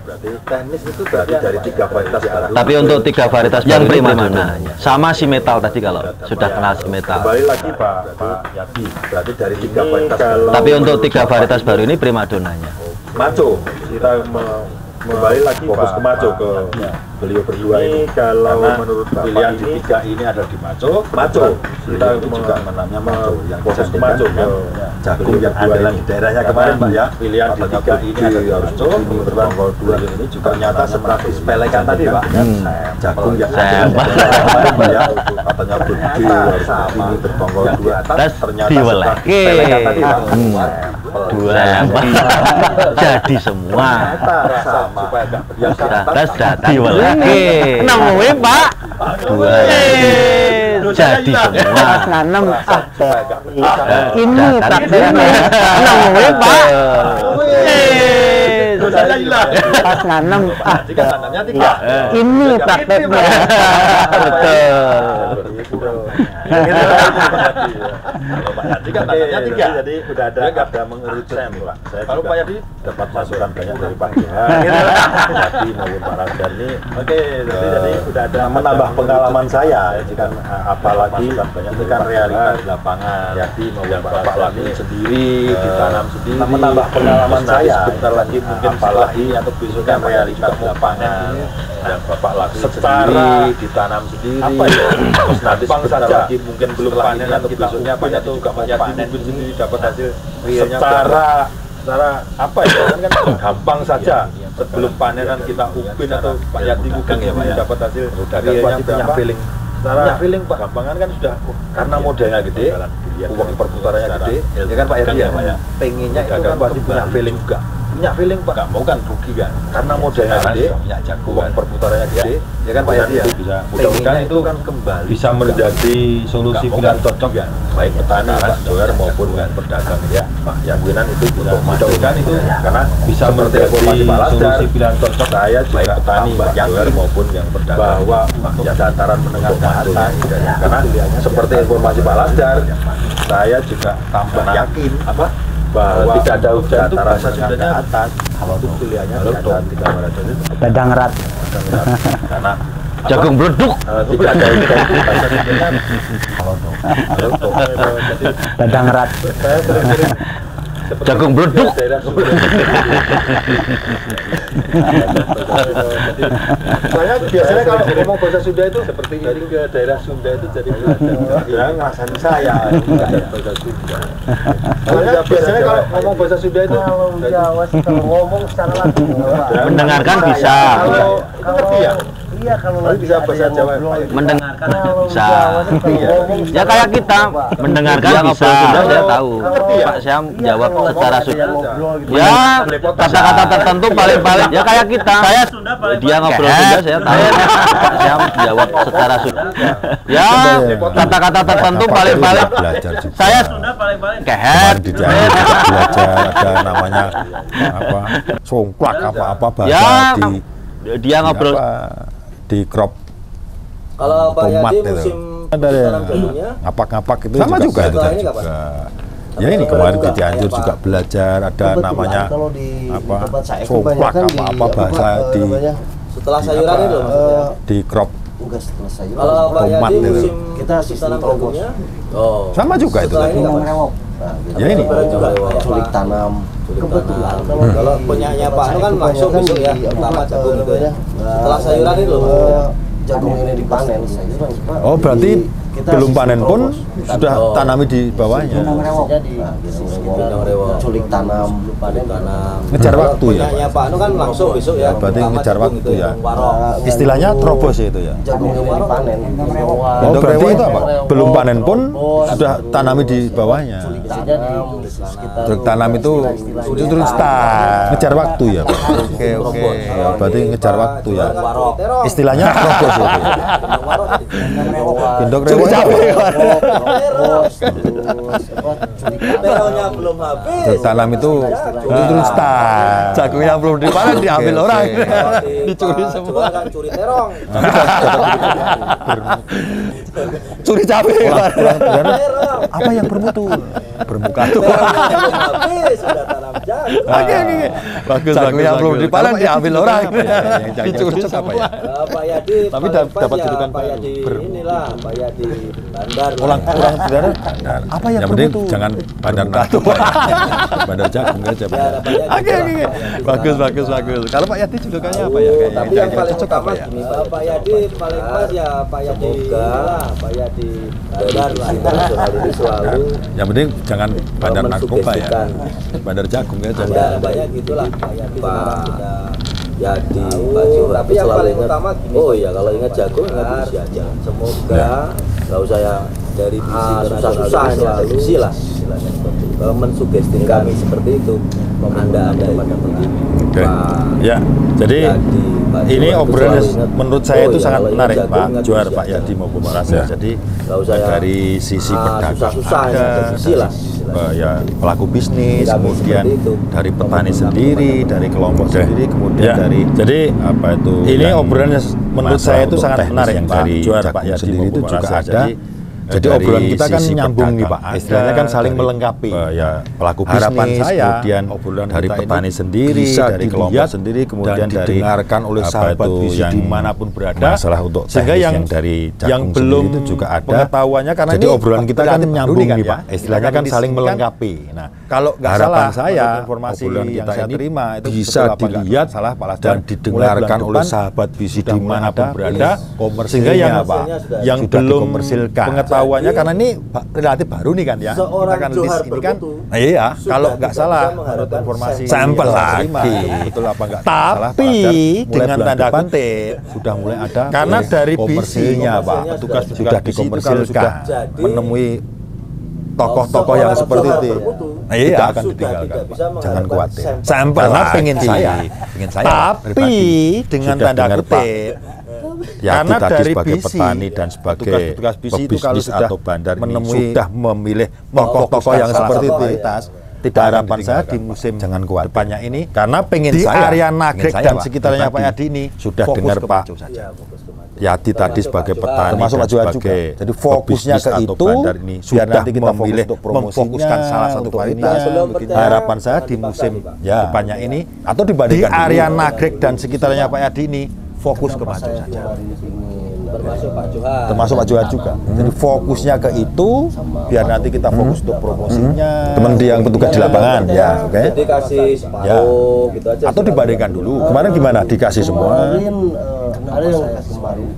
Berarti teknis itu berarti dari tiga varietas baru. Tapi untuk 3 varietas yang primadona sama si metal tadi kalau sudah kenal si metal. Kembali lagi Pak Yadi, berarti dari tiga varietas baru. Tapi untuk 3 varietas baru ini primadonanya. Maco, kita kembali lagi fokus ke Maco ke beliau berdua ini. Kalau menurut pilihan di tiga ini ada di Maco, kita itu juga menamanya Maco yang fokus ke Maco ke jagung yang andalan di daerahnya kemarin Pak ya. Pilihan di tiga ini ada di Maco, menurut Bangkol dua ini juga ternyata seperti sepelekan tadi Pak. Jagung yang andalan di daerahnya kemarin Pak ya. Katanya berbudi harus ini berbangkol dua, ternyata seperti sepelekan tadi Pak. Dua jadi semua. Sama supaya enggak biasa. Terus dadi weleke. Nemuin Pak. Dua jadi semua. Pas nanem Supaya enggak biasa. ini prakteknya. Nemuin Pak. Saya hilang. Pas nanem Jika tanamnya tiga. ini prakteknya. Jika tanamnya tiga. Jadi sudah ada mengerucut Pak. Kalau Pak Yadi dapat masukan banyak dari Pak Johan. Jadi maupun Pak Lasdar ini. Oke, jadi sudah ada menambah pengalaman saya. Jika apalagi ini kan realitas di lapangan. Jadi maupun Pak Lami sendiri ditanam sendiri. Menambah pengalaman saya. Sebentar lagi mungkin apalagi atau besok kan realitas di lapangan. Dan Bapak lagi sendiri ditanam sendiri. Apa ya? Terus nanti sebentar lagi mungkin belum panen atau besoknya panen itu juga banyak panen sendiri dapat hasil realnya. Secara apa ya? Kan gampang saja. Sebelum panenan kita upin atau Pak Yadi upin ya Pak ya. Dapat hasil realnya punya feeling. Punya feeling Pak. Gampangan kan sudah karena modalnya gede, uang perputarannya gede. Ya kan Pak Yadi ya Pak ya. Pengennya itu kan pasti punya feeling juga. Punya feeling Pak, nggak mau kan rugi kan karena modalnya gede, uang perputarannya gede, ya kan Pak Yadi ya. Mudah-mudahan itu kan kembali bisa menjadi solusi pilihan cocok ya, baik petani Pak Johar maupun pedagang ya Pak Yagunan itu mudah-mudahan itu karena bisa menjadi solusi pilihan cocok saya baik petani Pak Johar maupun yang pedagang bahwa ya dataran menengah ke atas karena seperti informasi Pak Lasdar saya juga tambah yakin bahwa tidak ada hujan itu bahasa Sundanya atas kalau itu pilihannya tidak ada Dadang rat. karena Jagung bleduk. tidak ada hujan itu bahasa Sundanya Dadang rat. saya sering-sering Jagung bleduk. Saya biasanya kalau ngomong bahasa Sunda itu seperti ini ke daerah Sunda itu jadi ya ngerasain saya bahasa Sunda. Saya biasanya kalau ngomong bahasa Sunda itu Kalau Jawa sih kalau ngomong secara langsung Mendengarkan bisa. ngerti ya. Iya kalau Tapi bisa bahasa Jawa. Mendengarkan Kalau bisa. Jawa sih kalau ngomong Ya kayak kita mendengarkan Dia bisa. ngobrol Sunda, Saya tahu. Ngerti ya? Pak Syam jawab secara Sunda. gitu. Ya kata-kata tertentu paling-paling. Ya kayak kita. Saya dia ngobrol Sunda saya tahu. Pak Syam jawab secara Sunda. Ya kata-kata tertentu paling-paling. Belajar juga. Saya kehet. Di dalam juga belajar ada namanya apa songklak apa-apa bahasa Ya, di dia ngobrol apa, di crop Kalau Pak tomat Yadi itu. musim Ada ya. tanam jagungnya, ngapak-ngapak itu Sama juga itu setelah ini juga. kapan? Ya ini kemarin di Juga, Cianjur kayak juga Pak. belajar ada Kebetulan namanya kalau di apa tempat saya songklak kebanyakan di apa bahasa di setelah sayuran itu loh maksudnya. di crop enggak setelah sayur. Kalau Pak tomat Yadi itu. musim Kita sistem tanam terobos. jagungnya, oh sama juga itu setelah tadi. ini kapan? Nah, gitu. Ya ini. Juga Culik tanam. Kebetulan Kalau punyanya Pak Anu kan langsung besok ya pertama jagung gitu ya. Setelah sayuran itu loh maksudnya. Jagung ini dipanen sayuran. Oh berarti Kita belum sistem panen pun terobos. sudah Oh. tanami di bawahnya. Jadi Bintang Rewo. culik tanam. Panen tanam. Ngejar Kalau waktu ya, punyanya Pak Anu kan langsung besok ya. Berarti pertama ngejar jagung waktu gitu ya. warok. Istilahnya terobos ya itu ya. Jagung ini dipanen. Oh Iya, berarti itu apa? Belum panen pun sudah tanami di bawahnya. Truk tanam itu terus start ngejar waktu ya. Oke oke. Ya, berarti ngejar waktu ya. Warok. Istilahnya terobos itu. Ya. Bintang warok. Pindok rewo. Terongnya belum habis. Truk tanam itu terus start. Jagungnya belum dipanen diambil Oke, orang. oke. Dicuri semua kan curi terong. Curi cabai. Terong. Apa yang bermutu? Bermuka tuh. Terongnya belum habis sudah tanam jagung. Oke. Bagus, jagungnya belum dipanen diambil orang. Dicuri Dicuri apa ya? Pak Yadi Tapi paling pas dapat ya, julukan Pak baru. Yadi inilah Pak Yadi Bandar. Ulang saudara. Apa yang penting jangan bandar narkoba. Bandar jagung aja. Ya, ada Pak Yadi. Oke. Bagus. Kalau Pak Yadi julukannya apa ya? Kayaknya Tapi yang paling cocok utama apa ya? gini Pak Yadi paling pas ya Pak Yadi lah, Pak Yadi Bandar lah internasional ini selalu Yang penting jangan bandar narkoba ya. mensugestikan. Bandar jagung aja. Ya banyak gitulah Pak Yadi sekarang sudah Yadi baju tapi yang paling utama gini. Oh iya kalau ingat jagung ingat visi aja. Semoga nggak usah yang dari visi susah-susah selalu visi lah istilahnya seperti itu. Mensugesti kami seperti itu. Anda kepada begini. Oke. Ya, jadi Yadi, Pak ini Juar, obrolan selalu ingat. menurut saya Oh itu iya, sangat kalau ingat menarik jagung, Pak ingat Juar, visi Pak aja. Yadi maupun Mas Ya. Jadi Nggak usah yang, dari sisi pedagang susah-susah ada, yang visi lah. ya pelaku bisnis, Kami kemudian seperti itu. dari petani Kami sendiri, kami dari kelompok Oke. sendiri, kemudian Ya. dari Jadi apa itu? ini yang obrolan yang menurut masalah saya itu untuk sangat teknis menarik, yang Pak dari Juar, jagung Pak Yadi sendiri itu maupun juga Mas ada. Jadi dari obrolan kita kan sisi nyambung nih pedagang, Pak. Istilahnya kan saling dari, melengkapi. ya, Pelaku harapan bisnis, saya, kemudian obrolan dari kita ini petani sendiri, bisa dari kelompok dilihat sendiri, kemudian dan dari didengarkan oleh apa sahabat itu visi yang dimanapun berada. masalah untuk Sehingga teknis yang dari jagung yang sendiri belum itu juga ada pengetahuannya karena jadi ini obrolan kita kan relatif nyambung baru nih nih kan Pak. ya. Istilahnya kan Kita saling kan melengkapi. Nah, Kalau nggak harapan salah, saya menurut informasi obrolan yang kita saya ini terima itu bisa betul apa nggak dilihat salah, Pak Lasdan. dan Mulai didengarkan bulan oleh depan sahabat visi sudah dimanapun ada berada, komersilnya, sehingga yang Pak, sudah- yang sudah belum dikomersilkan. pengetahuannya karena ini relatif baru nih kan ya. Seorang Kita kan list Johar ini kan, bermutu nah, iya. sudah Kalau nggak tidak salah bisa menurut mengharapkan informasi sampel yang saya terima, lagi. itu betul apa nggak salah, Pak Tapi Lasdan. Mulai dengan bulan tanda depan kutip sudah mulai ada Karena dari komersilnya bisi, Pak. komersilnya Sudah bisi itu kalau dikomersilkan. sudah Jadi, Menemui tokoh-tokoh yang seorang seperti Johar itu. bermutu Nah, iya sudah akan tidak ditinggalkan. bisa Jangan mengharapkan khawatir. sampel Karena lagi. pengen saya Tapi pribadi, dengan sudah tanda dengar, Pak, kutip, ya karena tadi dari sebagai bisi, petani dan sebagai petugas-petugas bisi itu kalau pebisnis sudah atau bandar ini menemui sudah memilih tokoh-tokoh tokoh-tokoh yang yang seperti itu. kualitas, Tidak harapan harapan saya saya di di musim jangan khawatir. depannya ini Karena pengen di saya, area pengen Nagrek saya, dan Pak, sekitarnya Pak pribadi, Yadi ini sudah fokus dengar ke Pak maju saja. Ya, fokus ke maju. Yadi tadi sebagai Pak Johar. petani Termasuk dan Pak Johar sebagai juga. Jadi fokusnya pebisnis ke atau itu, bandar ini biar sudah nanti kita fokus memilih untuk promosinya, memfokuskan salah satu untuk kualitas. ininya. Sebelum Begitu. percaya, Harapan saya jangan di dipaksa musim nih, Pak. Ya. depannya ini Atau di dibandingkan area dulu. Nagrek dan sekitarnya Pak Yadi ini fokus ke Kenapa maju saya saja. kemarin ingin termasuk Pak Johar. Termasuk Pak Johar juga. Jadi fokusnya ke itu, biar nanti kita fokus untuk promosinya. Teman yang petugas di lapangan, ya, oke. Jadi kasih separuh gitu aja. Atau dibandingkan dulu. Kemarin gimana? Dikasih semua? Kemarin ada yang kasih separuh.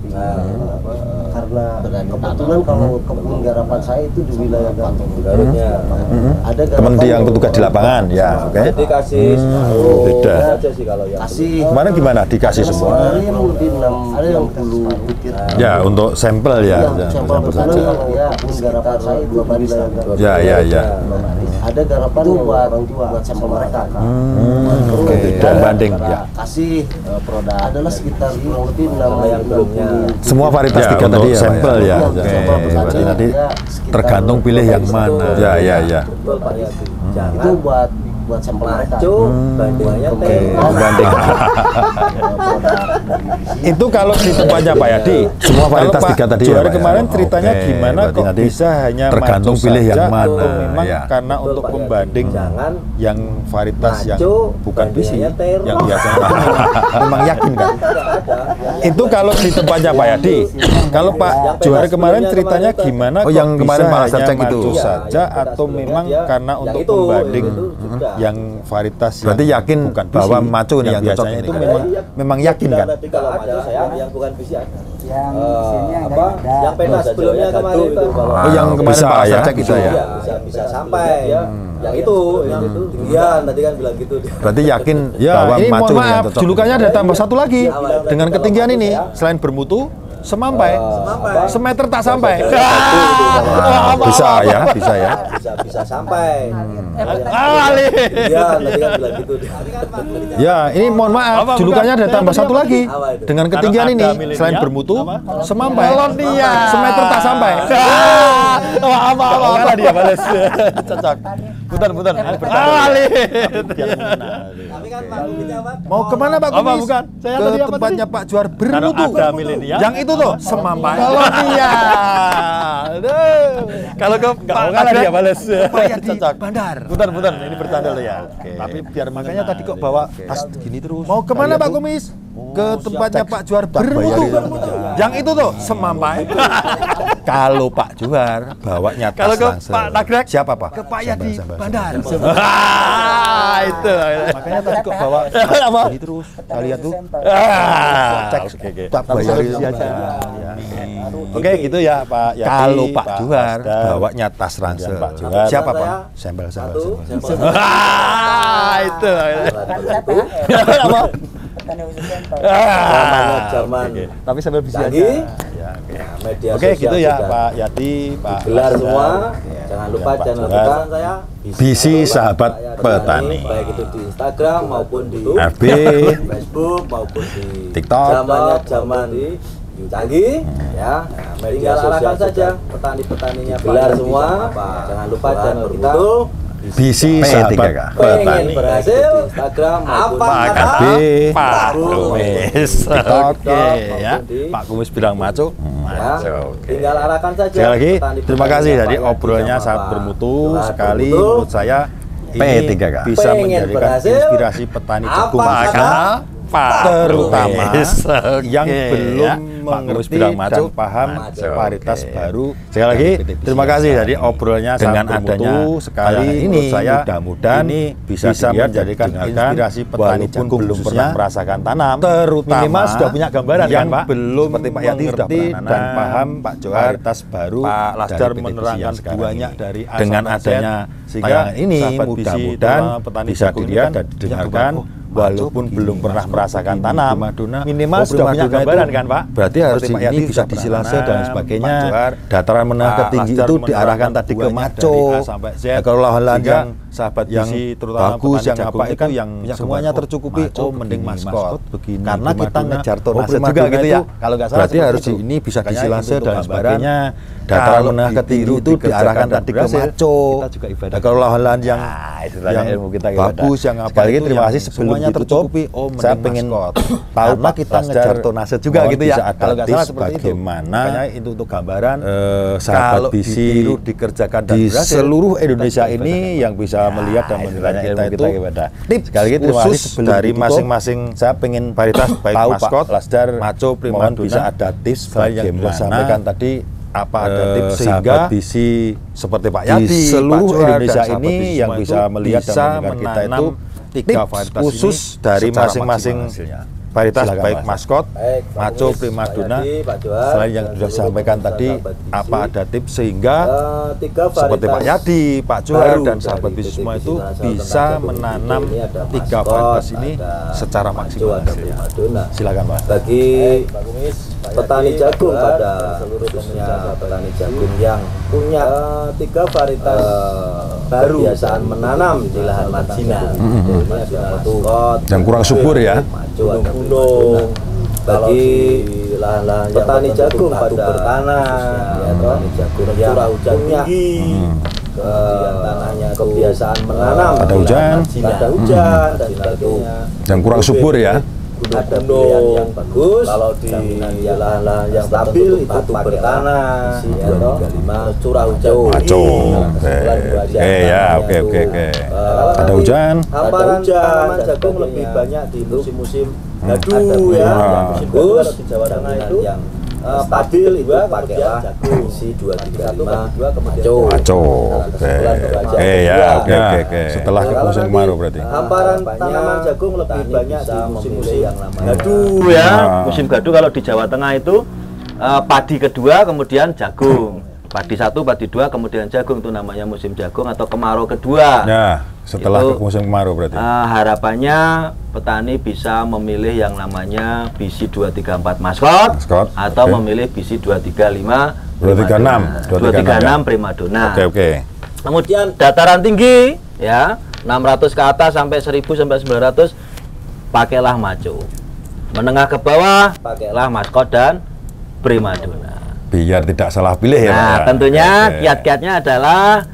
Karena kebetulan kalau kebun garapan saya itu di wilayah Garutnya. Ada Teman yang petugas di lapangan, ya, oke. Jadi kasih separuh. Beda. Aja sih kalau yang kasih. Kemarin gimana? Dikasih semua? Kemarin lebih 6, ada yang 10 butir. Ya, untuk sampel ya. Sampel saja. Ya, kebun garapan saya itu di wilayah Garut. Ya. Ada garapan buat orang tua, buat sampel mereka. Oke, dan banding ya. Kasih produk adalah sekitar kurang lebih 60. Semua varietas tiga tadi ya, sampel ya. Berarti nanti tergantung pilih yang mana. Ya. betul Pak Yadi. Itu buat sampel mereka. Maco bandingnya Banding. Itu kalau di tempatnya Pak Yadi, semua varietas tiga tadi ya. Kemarin ceritanya gimana kok bisa hanya tergantung pilih yang mana. Memang karena untuk pembanding yang varietas yang bukan bisi, yang biasanya memang yakin kan. Itu kalau di tempatnya Pak Yadi. Kalau Pak Johar kemarin ceritanya gimana kok yang kemarin Pak Asep cek itu saja atau memang karena untuk pembanding yang varietas berarti yakin bukan bahwa maco yang biasanya itu memang yakin kan? Kalau ada saya yang bukan bisi ada. Yang isinya apa? Yang pena sebelumnya kemarin itu. Oh, yang kemarin Pak Asep cek itu ya. Bisa sampai ya. Yang itu tinggian tadi kan bilang gitu. Berarti yakin bahwa ini maco mohon maaf, julukannya ada tambah satu lagi. dengan ketinggian ini selain bermutu semampai, semeter tak sampai. Bisa ya. Bisa sampai. Iya, tadi kan bilang gitu. Ya, ini mohon maaf, julukannya ada tambah satu lagi. Dengan ketinggian ini selain bermutu semampai, semeter tak sampai. Apa dia balas? Cocok. Putar. Tapi kan Pak dijawab. Mau kemana Pak Kumis? Bukan. Saya Ke tadi apa tempatnya Pak Johar bermutu. Ada milenial. Yang itu tuh semampai. Kalau ke Pak dia balas. Cocok. Bandar. Putar. Ini bercanda loh ya. Tapi biar makanya tadi kok bawa tas gini terus. Mau kemana Pak Kumis? Ke tempatnya Pak Johar bermutu. Yang itu tuh semampai. Kalau Pak Johar bawanya tas Kalau ke langsung. Pak Nagrek, Siapa Pak? Ke Pak Yadi Bandar. Itu. Makanya tadi kok bawa Apa? ini terus. Saya lihat tuh. Cek. Tak bayari aja. Oke, gitu ya Pak Yadi. Kalau Pak Johar Pasda. bawanya tas ransel. Pak Johar. Siapa Pak? Saya Sembel. Itu. Apa? Petani khusus sampel. Zaman Tapi sambil bisa aja. canggih. Ya, oke. Media Oke, sosial gitu ya sudah Pak Yadi, Pak gelar Pasda. semua. Ya, Jangan dan lupa Pak channel Johar. kita saya Bisi Sahabat Petani. baik itu di Instagram maupun di FB, Facebook maupun di TikTok. zamannya zaman canggih ya. Media sosial saja petani-petaninya gelar semua. Jangan lupa channel kita Bisi Sahabat pengen Petani. berhasil di Instagram maupun Pak di FB, Pak Kumis. TikTok, Oke ya. Pak Kumis bilang maco. ya. Oke. Tinggal arahkan saja. Sekali lagi, petani-petani terima kasih. Pak Jadi Yadi obrolannya sama sangat Pak bermutu Johar sekali. bermutu. Menurut saya ini P3K. bisa Pengen menjadikan berhasil, inspirasi petani jagung apa kita, kata Pak terutama Kumis. Oke, yang belum ya. Pak Kumis mengerti bilang dan maco. paham Maco. varietas Oke. baru. Sekali lagi, terima kasih. Jadi obrolannya dengan sangat bermutu adanya sekali ini, menurut saya mudah-mudahan ini bisa menjadikan inspirasi petani jagung belum pernah merasakan tanam, terutama minimal sudah punya gambaran yang kan, Pak? belum Seperti Pak Yadi sudah mengerti pernah dan nanam, paham Pak Johar, varietas baru Pak Lasdar dari PT menerangkan sekarang banyak ini. dari A Dengan sampai Z, adanya sehingga tayangan ini sahabat bisi, mudah-mudahan terutama petani bisa jagung ini dilihat kan dan punya didengarkan gambaran. walaupun belum pernah merasakan tanam. Minimal sudah punya gambaran kan, Pak? Berarti harus Seperti Pak ini Yadi bisa sudah disilase pernah dan nanam, sebagainya. Pak Johar, Dataran menengah Pak ke tinggi Lasdar itu diarahkan menerangkan tadi ke banyak maco. dari A sampai Z, Kalau lahan-lahan sehingga yang sahabat yang bisi, terutama bagus, petani yang jagung apa itu itu kan yang punya semuanya gambaran. tercukupi. Maco, Oh, mending begini, maskot. begini, Karena kita primadona. ngejar Oh, tonase primadona juga gitu ya. itu, kalau nggak salah Berarti seperti harus itu. ini bisa Makanya disilase untuk dan gambaran, sebagainya. Dataran kalau menengah ke tinggi ditiru, itu diarahkan dikerjakan tadi ke berhasil, maco. kita juga ibadah. Kalau lahan-lahan yang istilahnya ilmu kita ibadah. bagus, yang apa Sekali lagi itu terima yang kasih sebelum semuanya semuanya tercukupi, saya pengen tahu Pak kita ngejar tonase juga gitu ya. Kalau nggak salah seperti itu. Bagaimana itu untuk gambaran sahabat bisi dikerjakan di seluruh Indonesia ini yang bisa melihat dan menilai kita itu. Tips sekali lagi khusus dari masing-masing. Saya pengen paritas baik maskot, lasdar, maco, primadona bisa ada tips bagaimana sampaikan tadi apa ada tips sehingga bisi seperti Pak Yadi di seluruh Indonesia ini yang bisa melihat dan mendengar kita itu tips khusus dari masing-masing varietas baik maskot, maco, primadona. Selain yang sudah disampaikan tadi, apa ada tips sehingga seperti Pak Yadi, Pak Johar dan sahabat bisnis semua itu bisa menanam 3 varietas ini secara maksimal hasilnya. Silakan Pak. Bagi petani jagung pada khususnya petani jagung yang punya 3 varietas baru kebiasaan menanam di lahan marginal, yang kurang subur ya. Gunung, bagi lahan-lahan petani jagung pada tanah, petani jagung yang punya tanahnya kebiasaan menanam ada hujan, dan sebagainya, yang kurang subur ya. Ada pilihan yang bagus. Kalau di lahan-lahan yang stabil itu pakai tanah 235 curah hujan. Oke. Ada hujan. Hamparan tanaman jagung lebih banyak di musim-musim gadu ya. Bagus di Jawa Tengah itu yang stabil itu pakailah isi 235 maco. Oke. Setelah ke musim kemarau berarti. Hamparan tanaman jagung lebih banyak di musim-musim yang gadu ya. Musim gadu kalau di Jawa Tengah itu padi kedua kemudian jagung. Padi 1, padi 2 kemudian jagung, itu namanya musim jagung atau kemarau kedua. Ya, setelah ke musim kemarau berarti. Harapannya petani bisa memilih yang namanya bisi 234 maskot atau memilih bisi 235 236 primadona. Oke. Kemudian dataran tinggi ya, 600 ke atas sampai 1000 sampai 900 pakailah maco. Menengah ke bawah pakailah maskot dan primadona. Biar tidak salah pilih ya. Nah, tentunya kiat-kiatnya adalah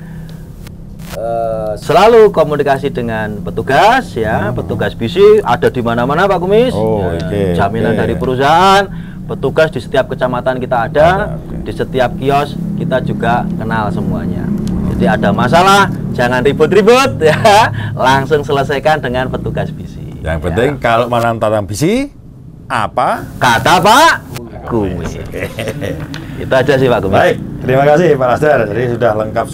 selalu komunikasi dengan petugas ya, petugas bisi ada di mana-mana Pak Kumis. Jaminan dari perusahaan, petugas di setiap kecamatan kita ada, di setiap kios kita juga kenal semuanya. Jadi ada masalah jangan ribut-ribut ya, langsung selesaikan dengan petugas bisi. Yang penting kalau menanam bisi apa kata Pak Kumis. Itu aja sih Pak Kumis. Baik, terima kasih Pak Lasdar. Jadi sudah lengkap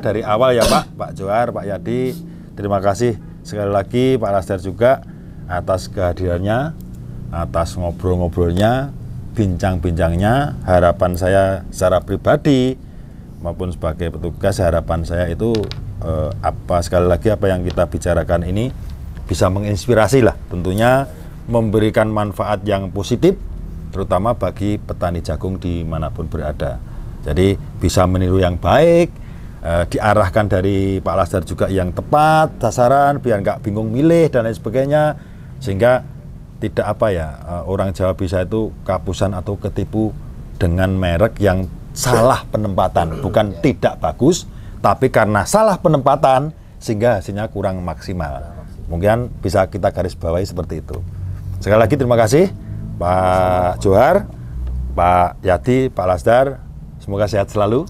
dari awal ya Pak Johar, Pak Yadi. Terima kasih sekali lagi Pak Lasdar juga atas kehadirannya, atas ngobrol-ngobrolnya, bincang-bincangnya. Harapan saya secara pribadi maupun sebagai petugas, harapan saya itu sekali lagi apa yang kita bicarakan ini bisa menginspirasi lah, tentunya memberikan manfaat yang positif terutama bagi petani jagung dimanapun berada. Jadi bisa meniru yang baik, diarahkan dari Pak Lasdar juga yang tepat, sasaran, biar nggak bingung milih dan lain sebagainya, sehingga tidak orang Jawa bisa itu kapusan atau ketipu dengan merek yang salah penempatan, bukan tidak bagus, tapi karena salah penempatan sehingga hasilnya kurang maksimal. Mungkin bisa kita garis bawahi seperti itu. Sekali lagi terima kasih Pak Johar, Pak Yadi, Pak Lasdar, semoga sehat selalu,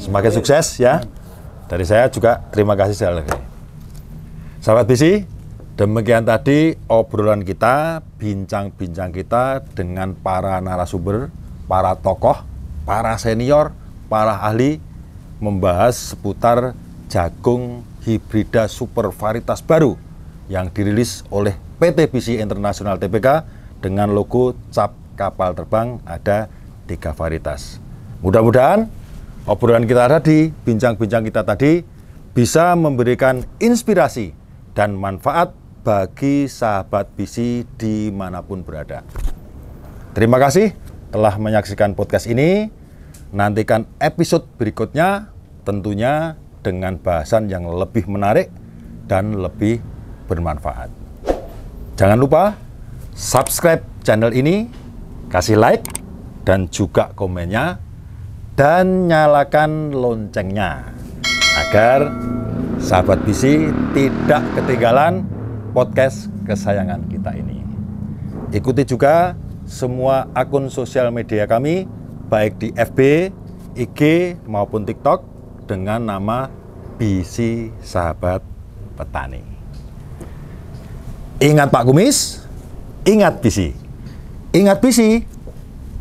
semakin sukses ya. Dari saya juga terima kasih sekali lagi. Sahabat bisi, demikian tadi obrolan kita, bincang-bincang kita dengan para narasumber, para tokoh, para senior, para ahli, membahas seputar jagung hibrida super varietas baru yang dirilis oleh PT Bisi Internasional Tbk dengan logo cap kapal terbang ada 3 varietas. Mudah-mudahan obrolan kita tadi, bincang-bincang kita tadi bisa memberikan inspirasi dan manfaat bagi sahabat bisi dimanapun berada. Terima kasih telah menyaksikan podcast ini. Nantikan episode berikutnya tentunya dengan bahasan yang lebih menarik dan lebih bermanfaat. Jangan lupa subscribe channel ini, kasih like dan juga komennya, dan nyalakan loncengnya agar sahabat bisi tidak ketinggalan podcast kesayangan kita ini. Ikuti juga semua akun sosial media kami, baik di FB, IG maupun TikTok dengan nama Bisi Sahabat Petani. Ingat Pak Kumis, ingat Bisi. Ingat Bisi,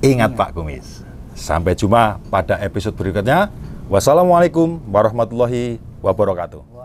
ingat Pak Kumis. Sampai jumpa pada episode berikutnya. Wassalamualaikum warahmatullahi wabarakatuh.